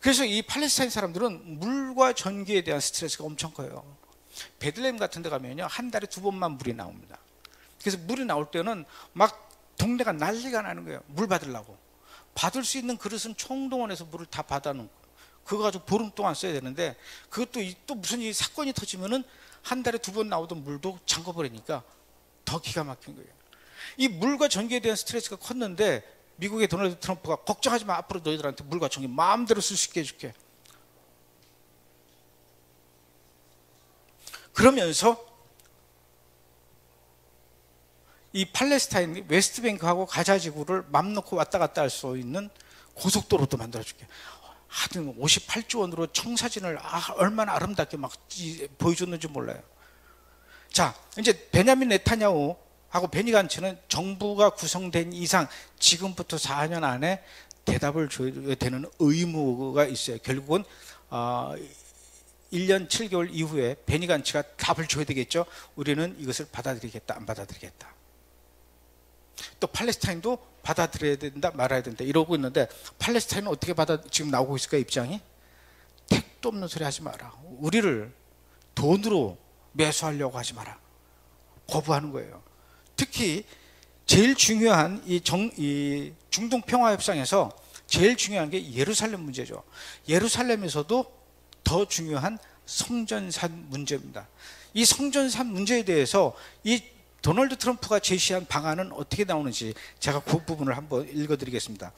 그래서 이 팔레스타인 사람들은 물과 전기에 대한 스트레스가 엄청 커요. 베들레헴 같은 데 가면요, 한 달에 2번만 물이 나옵니다. 그래서 물이 나올 때는 막 동네가 난리가 나는 거예요. 물 받으려고. 받을 수 있는 그릇은 총동원해서 물을 다 받아놓고, 그거 가지고 보름 동안 써야 되는데, 그것도 또 무슨 이 사건이 터지면은 한 달에 2번 나오던 물도 잠궈버리니까 더 기가 막힌 거예요. 이 물과 전기에 대한 스트레스가 컸는데 미국의 도널드 트럼프가 걱정하지 마, 앞으로 너희들한테 물과 전기 마음대로 쓸 수 있게 해줄게. 그러면서 이 팔레스타인 웨스트뱅크하고 가자 지구를 맘 놓고 왔다 갔다 할 수 있는 고속도로도 만들어줄게. 하여튼 58조 원으로 청사진을 얼마나 아름답게 막 보여줬는지 몰라요. 자, 이제 베냐민 네타냐후 하고 베니 간츠는 정부가 구성된 이상 지금부터 4년 안에 대답을 줘야 되는 의무가 있어요. 결국은 1년 7개월 이후에 베니 간츠가 답을 줘야 되겠죠. 우리는 이것을 받아들이겠다, 안 받아들이겠다. 또 팔레스타인도 받아들여야 된다, 말아야 된다 이러고 있는데, 팔레스타인은 어떻게 지금 나오고 있을까? 입장이 택도 없는 소리 하지 마라. 우리를 돈으로 매수하려고 하지 마라. 거부하는 거예요. 특히 제일 중요한 이 중동 평화협상에서 제일 중요한 게 예루살렘 문제죠. 예루살렘에서도 더 중요한 성전산 문제입니다. 이 성전산 문제에 대해서 이 도널드 트럼프가 제시한 방안은 어떻게 나오는지 제가 그 부분을 한번 읽어드리겠습니다.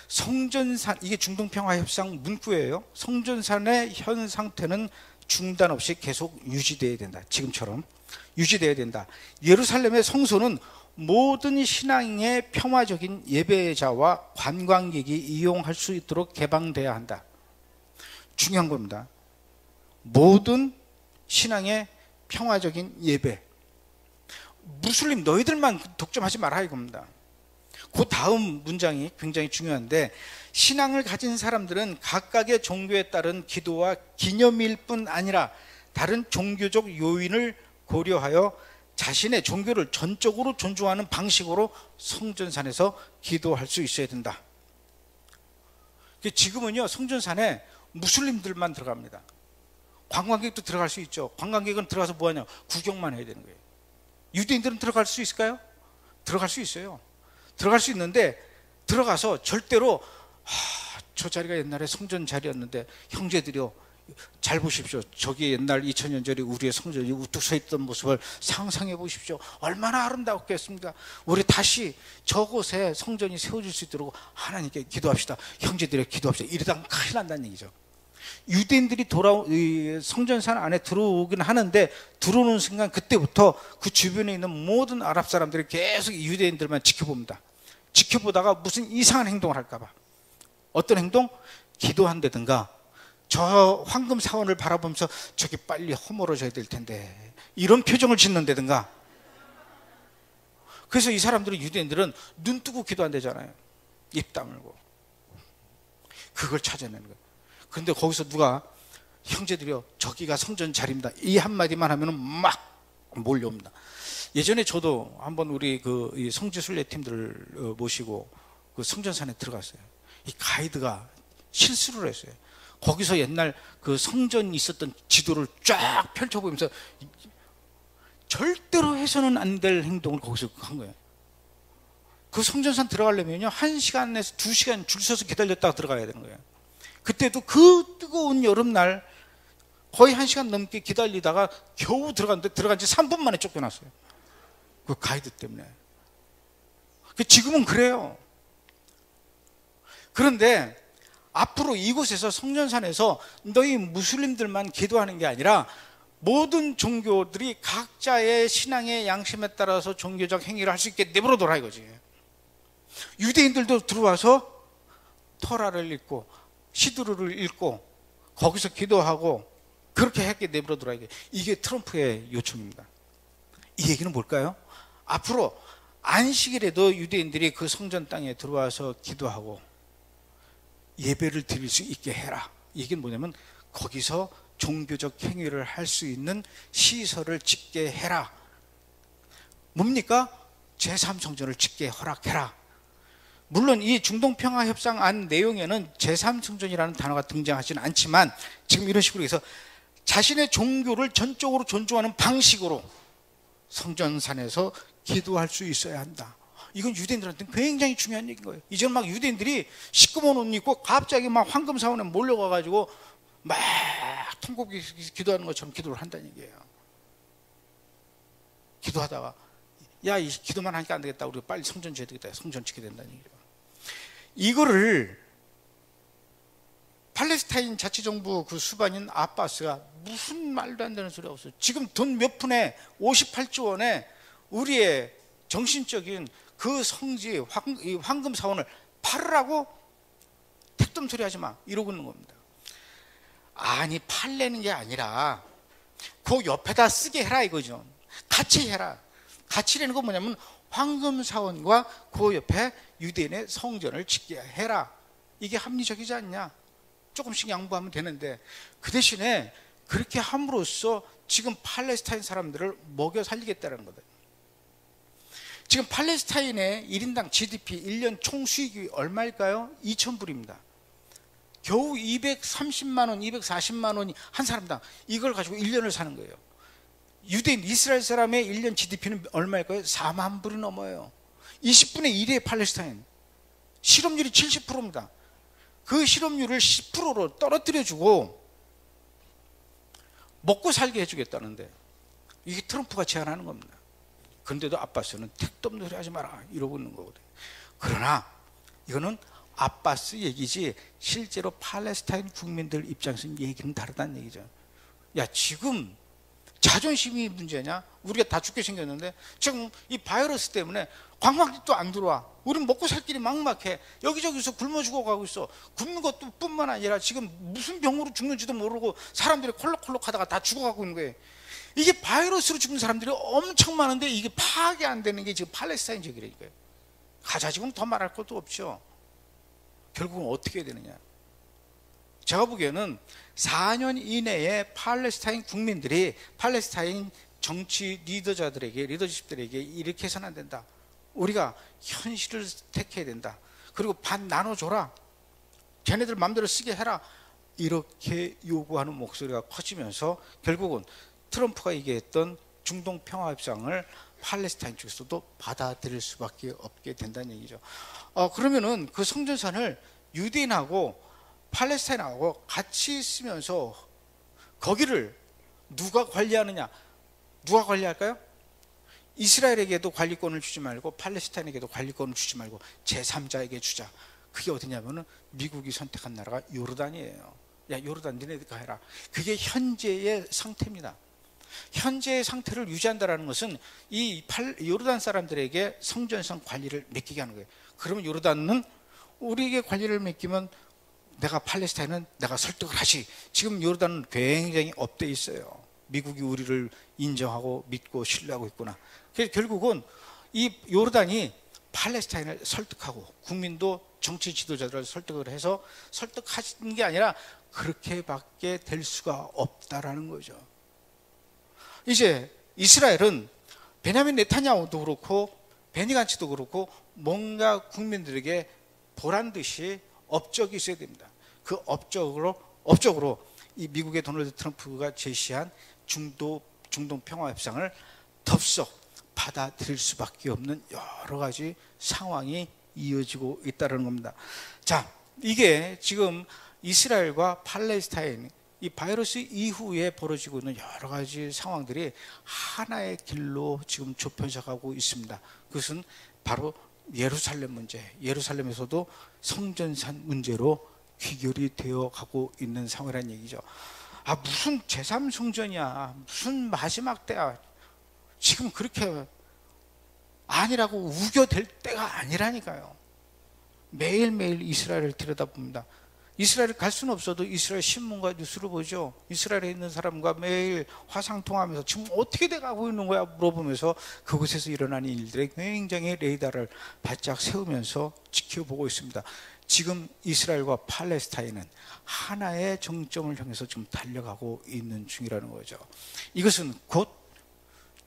성전산, 이게 중동평화협상 문구예요. 성전산의 현 상태는 중단 없이 계속 유지되어야 된다. 지금처럼 유지되어야 된다. 예루살렘의 성소는 모든 신앙의 평화적인 예배자와 관광객이 이용할 수 있도록 개방돼야 한다. 중요한 겁니다. 모든 신앙의 평화적인 예배, 무슬림 너희들만 독점하지 마라 이겁니다. 그 다음 문장이 굉장히 중요한데, 신앙을 가진 사람들은 각각의 종교에 따른 기도와 기념일 뿐 아니라 다른 종교적 요인을 고려하여 자신의 종교를 전적으로 존중하는 방식으로 성전산에서 기도할 수 있어야 된다. 지금은요, 성전산에 무슬림들만 들어갑니다. 관광객도 들어갈 수 있죠. 관광객은 들어가서 뭐하냐, 구경만 해야 되는 거예요. 유대인들은 들어갈 수 있을까요? 들어갈 수 있어요. 들어갈 수 있는데 들어가서 절대로 저 자리가 옛날에 성전 자리였는데 형제들이요, 잘 보십시오. 저기 옛날 2000년 전에 우리의 성전이 우뚝 서 있던 모습을 상상해 보십시오. 얼마나 아름다웠겠습니까? 우리 다시 저곳에 성전이 세워질 수 있도록 하나님께 기도합시다. 형제들이 기도합시다. 이러다가 큰일 난다는 얘기죠. 유대인들이 성전산 안에 들어오긴 하는데, 들어오는 순간 그때부터 그 주변에 있는 모든 아랍 사람들이 계속 유대인들만 지켜봅니다. 지켜보다가 무슨 이상한 행동을 할까 봐. 어떤 행동? 기도한다든가, 저 황금 사원을 바라보면서 저기 빨리 허물어져야 될 텐데, 이런 표정을 짓는다든가. 그래서 이 사람들은, 유대인들은 눈 뜨고 기도한다잖아요. 입 다물고. 그걸 찾아내는 거예요. 그런데 거기서 누가, 형제들이요, 저기가 성전 자리입니다, 이 한마디만 하면 막 몰려옵니다. 예전에 저도 한번 우리 이 성지순례 팀들을 모시고 그 성전산에 들어갔어요. 이 가이드가 실수를 했어요. 거기서 옛날 그 성전이 있었던 지도를 쫙 펼쳐보면서 절대로 해서는 안 될 행동을 거기서 한 거예요. 그 성전산 들어가려면요, 1시간에서 2시간 줄 서서 기다렸다가 들어가야 되는 거예요. 그때도 그 뜨거운 여름날 거의 1시간 넘게 기다리다가 겨우 들어갔는데, 들어간 지 3분 만에 쫓겨났어요. 그 가이드 때문에. 지금은 그래요. 그런데 앞으로 이곳에서, 성전산에서 너희 무슬림들만 기도하는 게 아니라 모든 종교들이 각자의 신앙의 양심에 따라서 종교적 행위를 할 수 있게 내버려둬라 이거지. 유대인들도 들어와서 토라를 읽고 시드루를 읽고 거기서 기도하고 그렇게 했게 내버려둬라. 이게 트럼프의 요청입니다. 이 얘기는 뭘까요? 앞으로 안식일에도 유대인들이 그 성전 땅에 들어와서 기도하고 예배를 드릴 수 있게 해라. 이게 뭐냐면, 거기서 종교적 행위를 할 수 있는 시설을 짓게 해라. 뭡니까? 제3성전을 짓게 허락해라. 물론 이 중동평화협상 안 내용에는 제3성전이라는 단어가 등장하지는 않지만, 지금 이런 식으로 해서 자신의 종교를 전적으로 존중하는 방식으로 성전산에서 기도할 수 있어야 한다. 이건 유대인들한테는 굉장히 중요한 얘기인 거예요. 이제는 막 유대인들이 시꺼먼 옷 입고 갑자기 막 황금사원에 몰려가가지고 막 통곡이 기도하는 것처럼 기도를 한다는 얘기예요. 기도하다가, 야, 이 기도만 하니까 안 되겠다, 우리가 빨리 성전 지어야 되겠다, 성전 짓게 된다는 얘기예요. 이거를 팔레스타인 자치정부 그 수반인 아바스가 무슨 말도 안 되는 소리가 없어요. 지금 돈 몇 푼에 58조 원에 우리의 정신적인 그 성지 황금 사원을 팔으라고 택돔 소리 하지 마 이러고 있는 겁니다. 아니, 팔려는 게 아니라 그 옆에다 쓰게 해라 이거죠. 같이 해라. 같이라는 건 뭐냐면, 황금 사원과 그 옆에 유대인의 성전을 짓게 해라. 이게 합리적이지 않냐? 조금씩 양보하면 되는데, 그 대신에 그렇게 함으로써 지금 팔레스타인 사람들을 먹여 살리겠다는 거다. 지금 팔레스타인의 1인당 GDP 1년 총 수익이 얼마일까요? 2,000불입니다. 겨우 230만 원, 240만 원이 한 사람당, 이걸 가지고 1년을 사는 거예요. 유대인 이스라엘 사람의 1년 GDP는 얼마일까요? 4만 불이 넘어요. 20분의 1의 팔레스타인. 실업률이 70%입니다. 그 실업률을 10%로 떨어뜨려주고 먹고 살게 해주겠다는데, 이게 트럼프가 제안하는 겁니다. 그런데도 아바스는 택도 소리 하지 마라 이러고 있는 거거든요. 그러나 이거는 아바스 얘기지, 실제로 팔레스타인 국민들 입장에서 얘기는 다르다는 얘기죠. 야, 지금 자존심이 문제냐? 우리가 다 죽게 생겼는데 지금 이 바이러스 때문에 관광객도 안 들어와. 우린 먹고 살 길이 막막해. 여기저기서 굶어 죽어가고 있어. 굶는 것도 뿐만 아니라 지금 무슨 병으로 죽는지도 모르고 사람들이 콜록콜록 하다가 다 죽어가고 있는 거예요. 이게 바이러스로 죽은 사람들이 엄청 많은데 이게 파악이 안 되는 게 지금 팔레스타인 지역이라니까요. 가자 지금 더 말할 것도 없죠. 결국은 어떻게 해야 되느냐. 제가 보기에는 4년 이내에 팔레스타인 국민들이 팔레스타인 정치 리더자들에게, 리더십들에게 이렇게 해서는 안 된다. 우리가 현실을 택해야 된다. 그리고 반 나눠줘라. 걔네들 마음대로 쓰게 해라. 이렇게 요구하는 목소리가 커지면서 결국은 트럼프가 얘기했던 중동 평화협상을 팔레스타인 쪽에서도 받아들일 수밖에 없게 된다는 얘기죠. 그러면은 그 성전산을 유대인하고 팔레스타인하고 같이 쓰면서 거기를 누가 관리하느냐? 누가 관리할까요? 이스라엘에게도 관리권을 주지 말고 팔레스타인에게도 관리권을 주지 말고 제3자에게 주자. 그게 어디냐면은 미국이 선택한 나라가 요르단이에요. 야, 요르단 니네가 해라. 그게 현재의 상태입니다. 현재의 상태를 유지한다는 것은 이 요르단 사람들에게 성전성 관리를 맡기게 하는 거예요. 그러면 요르단은 우리에게 관리를 맡기면 내가 팔레스타인은 내가 설득을 하지. 지금 요르단은 굉장히 업돼 있어요. 미국이 우리를 인정하고 믿고 신뢰하고 있구나. 그래서 결국은 이 요르단이 팔레스타인을 설득하고 국민도 정치 지도자들을 설득을 해서 설득하는 게 아니라 그렇게밖에 될 수가 없다라는 거죠. 이제 이스라엘은 베냐민 네타냐후도 그렇고 베니 간츠도 그렇고 뭔가 국민들에게 보란 듯이 업적이 있어야 됩니다. 그 업적으로 이 미국의 도널드 트럼프가 제시한 중동 평화협상을 덥석 받아들일 수밖에 없는 여러 가지 상황이 이어지고 있다는 겁니다. 자, 이게 지금 이스라엘과 팔레스타인 이 바이러스 이후에 벌어지고 있는 여러 가지 상황들이 하나의 길로 지금 좁혀져 가고 있습니다. 그것은 바로 예루살렘 문제, 예루살렘에서도 성전산 문제로 귀결이 되어 가고 있는 상황이라는 얘기죠. 무슨 제3성전이야, 무슨 마지막 때야, 지금 그렇게 아니라고 우겨댈 때가 아니라니까요. 매일매일 이스라엘을 들여다봅니다. 이스라엘 갈 수는 없어도 이스라엘 신문과 뉴스를 보죠. 이스라엘에 있는 사람과 매일 화상통화하면서 지금 어떻게 돼가고 있는 거야 물어보면서 그곳에서 일어나는 일들에 굉장히 레이더를 바짝 세우면서 지켜보고 있습니다. 지금 이스라엘과 팔레스타인은 하나의 정점을 향해서 지금 달려가고 있는 중이라는 거죠. 이것은 곧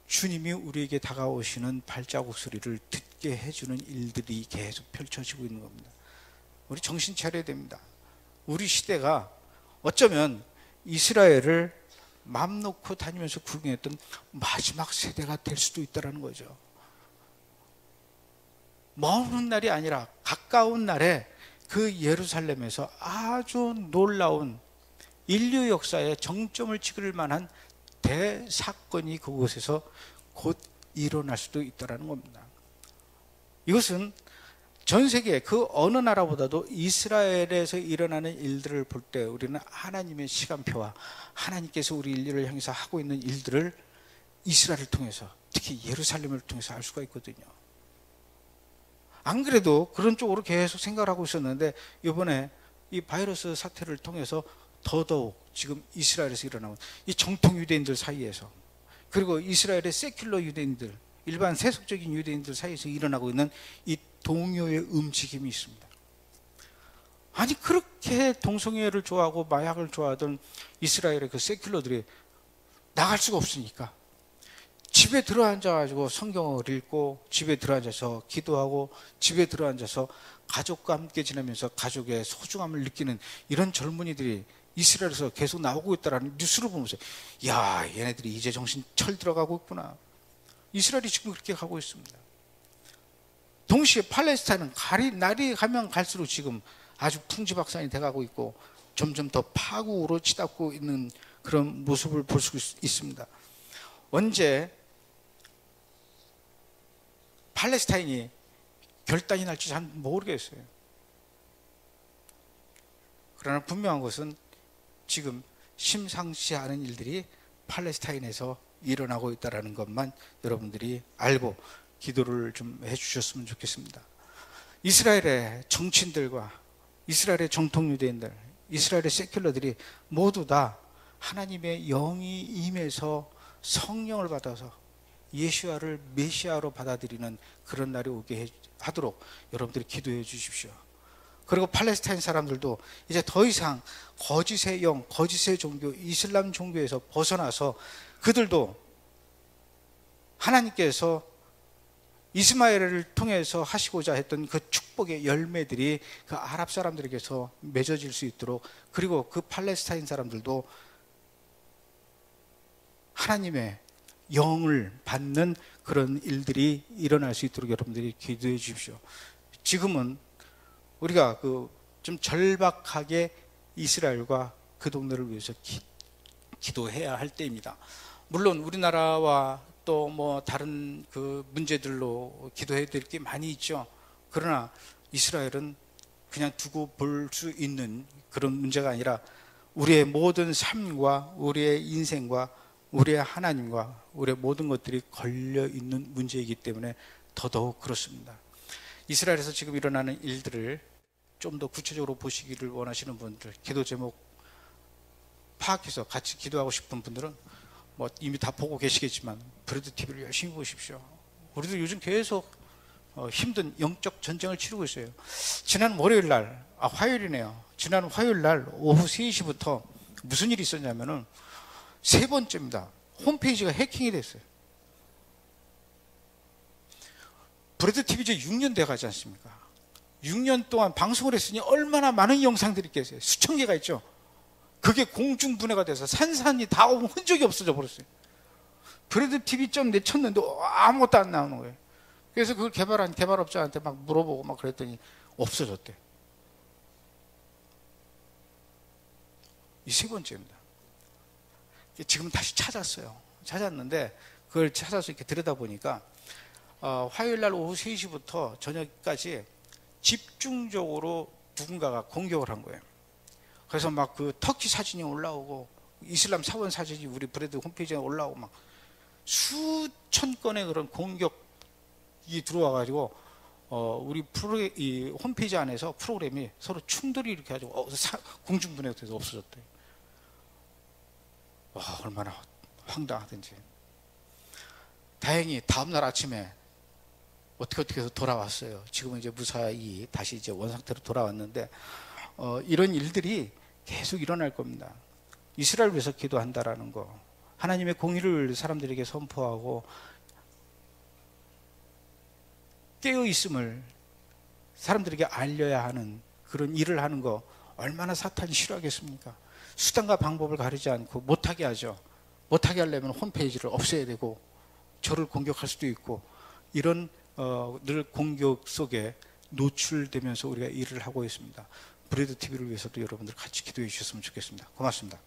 주님이 우리에게 다가오시는 발자국 소리를 듣게 해주는 일들이 계속 펼쳐지고 있는 겁니다. 우리 정신 차려야 됩니다. 우리 시대가 어쩌면 이스라엘을 맘 놓고 다니면서 구경했던 마지막 세대가 될 수도 있다는 거죠. 먼 날이 아니라 가까운 날에 그 예루살렘에서 아주 놀라운 인류 역사의 정점을 찍을 만한 대사건이 그곳에서 곧 일어날 수도 있다는 겁니다. 이것은 전 세계 그 어느 나라보다도 이스라엘에서 일어나는 일들을 볼 때 우리는 하나님의 시간표와 하나님께서 우리 인류를 향해서 하고 있는 일들을 이스라엘을 통해서, 특히 예루살렘을 통해서 알 수가 있거든요. 안 그래도 그런 쪽으로 계속 생각을 하고 있었는데 이번에 이 바이러스 사태를 통해서 더더욱 지금 이스라엘에서 일어나는 이 정통 유대인들 사이에서, 그리고 이스라엘의 세큘러 유대인들, 일반 세속적인 유대인들 사이에서 일어나고 있는 이 동요의 움직임이 있습니다. 아니 그렇게 동성애를 좋아하고 마약을 좋아하던 이스라엘의 그 세큘러들이 나갈 수가 없으니까 집에 들어앉아가지고 성경을 읽고, 집에 들어앉아서 기도하고, 집에 들어앉아서 가족과 함께 지내면서 가족의 소중함을 느끼는 이런 젊은이들이 이스라엘에서 계속 나오고 있다는 뉴스를 보면서, 야, 얘네들이 이제 정신 철 들어가고 있구나. 이스라엘이 지금 그렇게 가고 있습니다. 동시에 팔레스타인은 날이 가면 갈수록 지금 아주 풍지박산이 돼가고 있고 점점 더 파국으로 치닫고 있는 그런 모습을 볼 수 있습니다. 언제 팔레스타인이 결단이 날지 잘 모르겠어요. 그러나 분명한 것은 지금 심상치 않은 일들이 팔레스타인에서 일어나고 있다는 것만 여러분들이 알고 기도를 좀 해주셨으면 좋겠습니다. 이스라엘의 정치인들과 이스라엘의 정통 유대인들, 이스라엘의 세큘러들이 모두 다 하나님의 영이 임해서 성령을 받아서 예수야를 메시아로 받아들이는 그런 날이 오게 하도록 여러분들이 기도해 주십시오. 그리고 팔레스타인 사람들도 이제 더 이상 거짓의 영, 거짓의 종교, 이슬람 종교에서 벗어나서 그들도 하나님께서 이스마엘을 통해서 하시고자 했던 그 축복의 열매들이 그 아랍 사람들에게서 맺어질 수 있도록, 그리고 그 팔레스타인 사람들도 하나님의 영을 받는 그런 일들이 일어날 수 있도록 여러분들이 기도해 주십시오. 지금은 우리가 좀 절박하게 이스라엘과 그 동네를 위해서 기도해야 할 때입니다. 물론 우리나라와 또 뭐 다른 그 문제들로 기도해야 될 게 많이 있죠. 그러나 이스라엘은 그냥 두고 볼 수 있는 그런 문제가 아니라 우리의 모든 삶과 우리의 인생과 우리의 하나님과 우리의 모든 것들이 걸려 있는 문제이기 때문에 더더욱 그렇습니다. 이스라엘에서 지금 일어나는 일들을 좀 더 구체적으로 보시기를 원하시는 분들, 기도 제목 파악해서 같이 기도하고 싶은 분들은 뭐 이미 다 보고 계시겠지만 브레드 TV를 열심히 보십시오. 우리도 요즘 계속 힘든 영적 전쟁을 치르고 있어요. 지난 월요일 날, 화요일이네요. 지난 화요일 날 오후 3시부터 무슨 일이 있었냐면은 세 번째입니다. 홈페이지가 해킹이 됐어요. 브레드 TV 이제 6년 돼 가지 않습니까? 6년 동안 방송을 했으니 얼마나 많은 영상들이 있겠어요. 수천 개가 있죠. 그게 공중분해가 돼서 산산이 다 흔적이 없어져 버렸어요. 브레드 TV.net 쳤는데 아무것도 안 나오는 거예요. 그래서 그걸 개발한 개발업자한테 막 물어보고 막 그랬더니 없어졌대. 이 세 번째입니다. 지금 다시 찾았어요. 찾았는데 그걸 찾아서 이렇게 들여다보니까 화요일 날 오후 3시부터 저녁까지 집중적으로 누군가가 공격을 한 거예요. 그래서 막 그 터키 사진이 올라오고 이슬람 사원 사진이 우리 브레드 홈페이지에 올라오고 막 수천 건의 그런 공격이 들어와 가지고 우리 이 홈페이지 안에서 프로그램이 서로 충돌이 이렇게 가지고 공중분해가 돼서 없어졌대요. 와, 얼마나 황당하든지. 다행히 다음날 아침에 어떻게 해서 돌아왔어요. 지금은 이제 무사히 다시 이제 원상태로 돌아왔는데 이런 일들이 계속 일어날 겁니다. 이스라엘 위해서 기도한다라는 거, 하나님의 공의를 사람들에게 선포하고 깨어 있음을 사람들에게 알려야 하는 그런 일을 하는 거 얼마나 사탄이 싫어하겠습니까? 수단과 방법을 가리지 않고 못하게 하죠. 못하게 하려면 홈페이지를 없애야 되고 저를 공격할 수도 있고, 이런 늘 공격 속에 노출되면서 우리가 일을 하고 있습니다. 브레드 TV를 위해서도 여러분들 같이 기도해 주셨으면 좋겠습니다. 고맙습니다.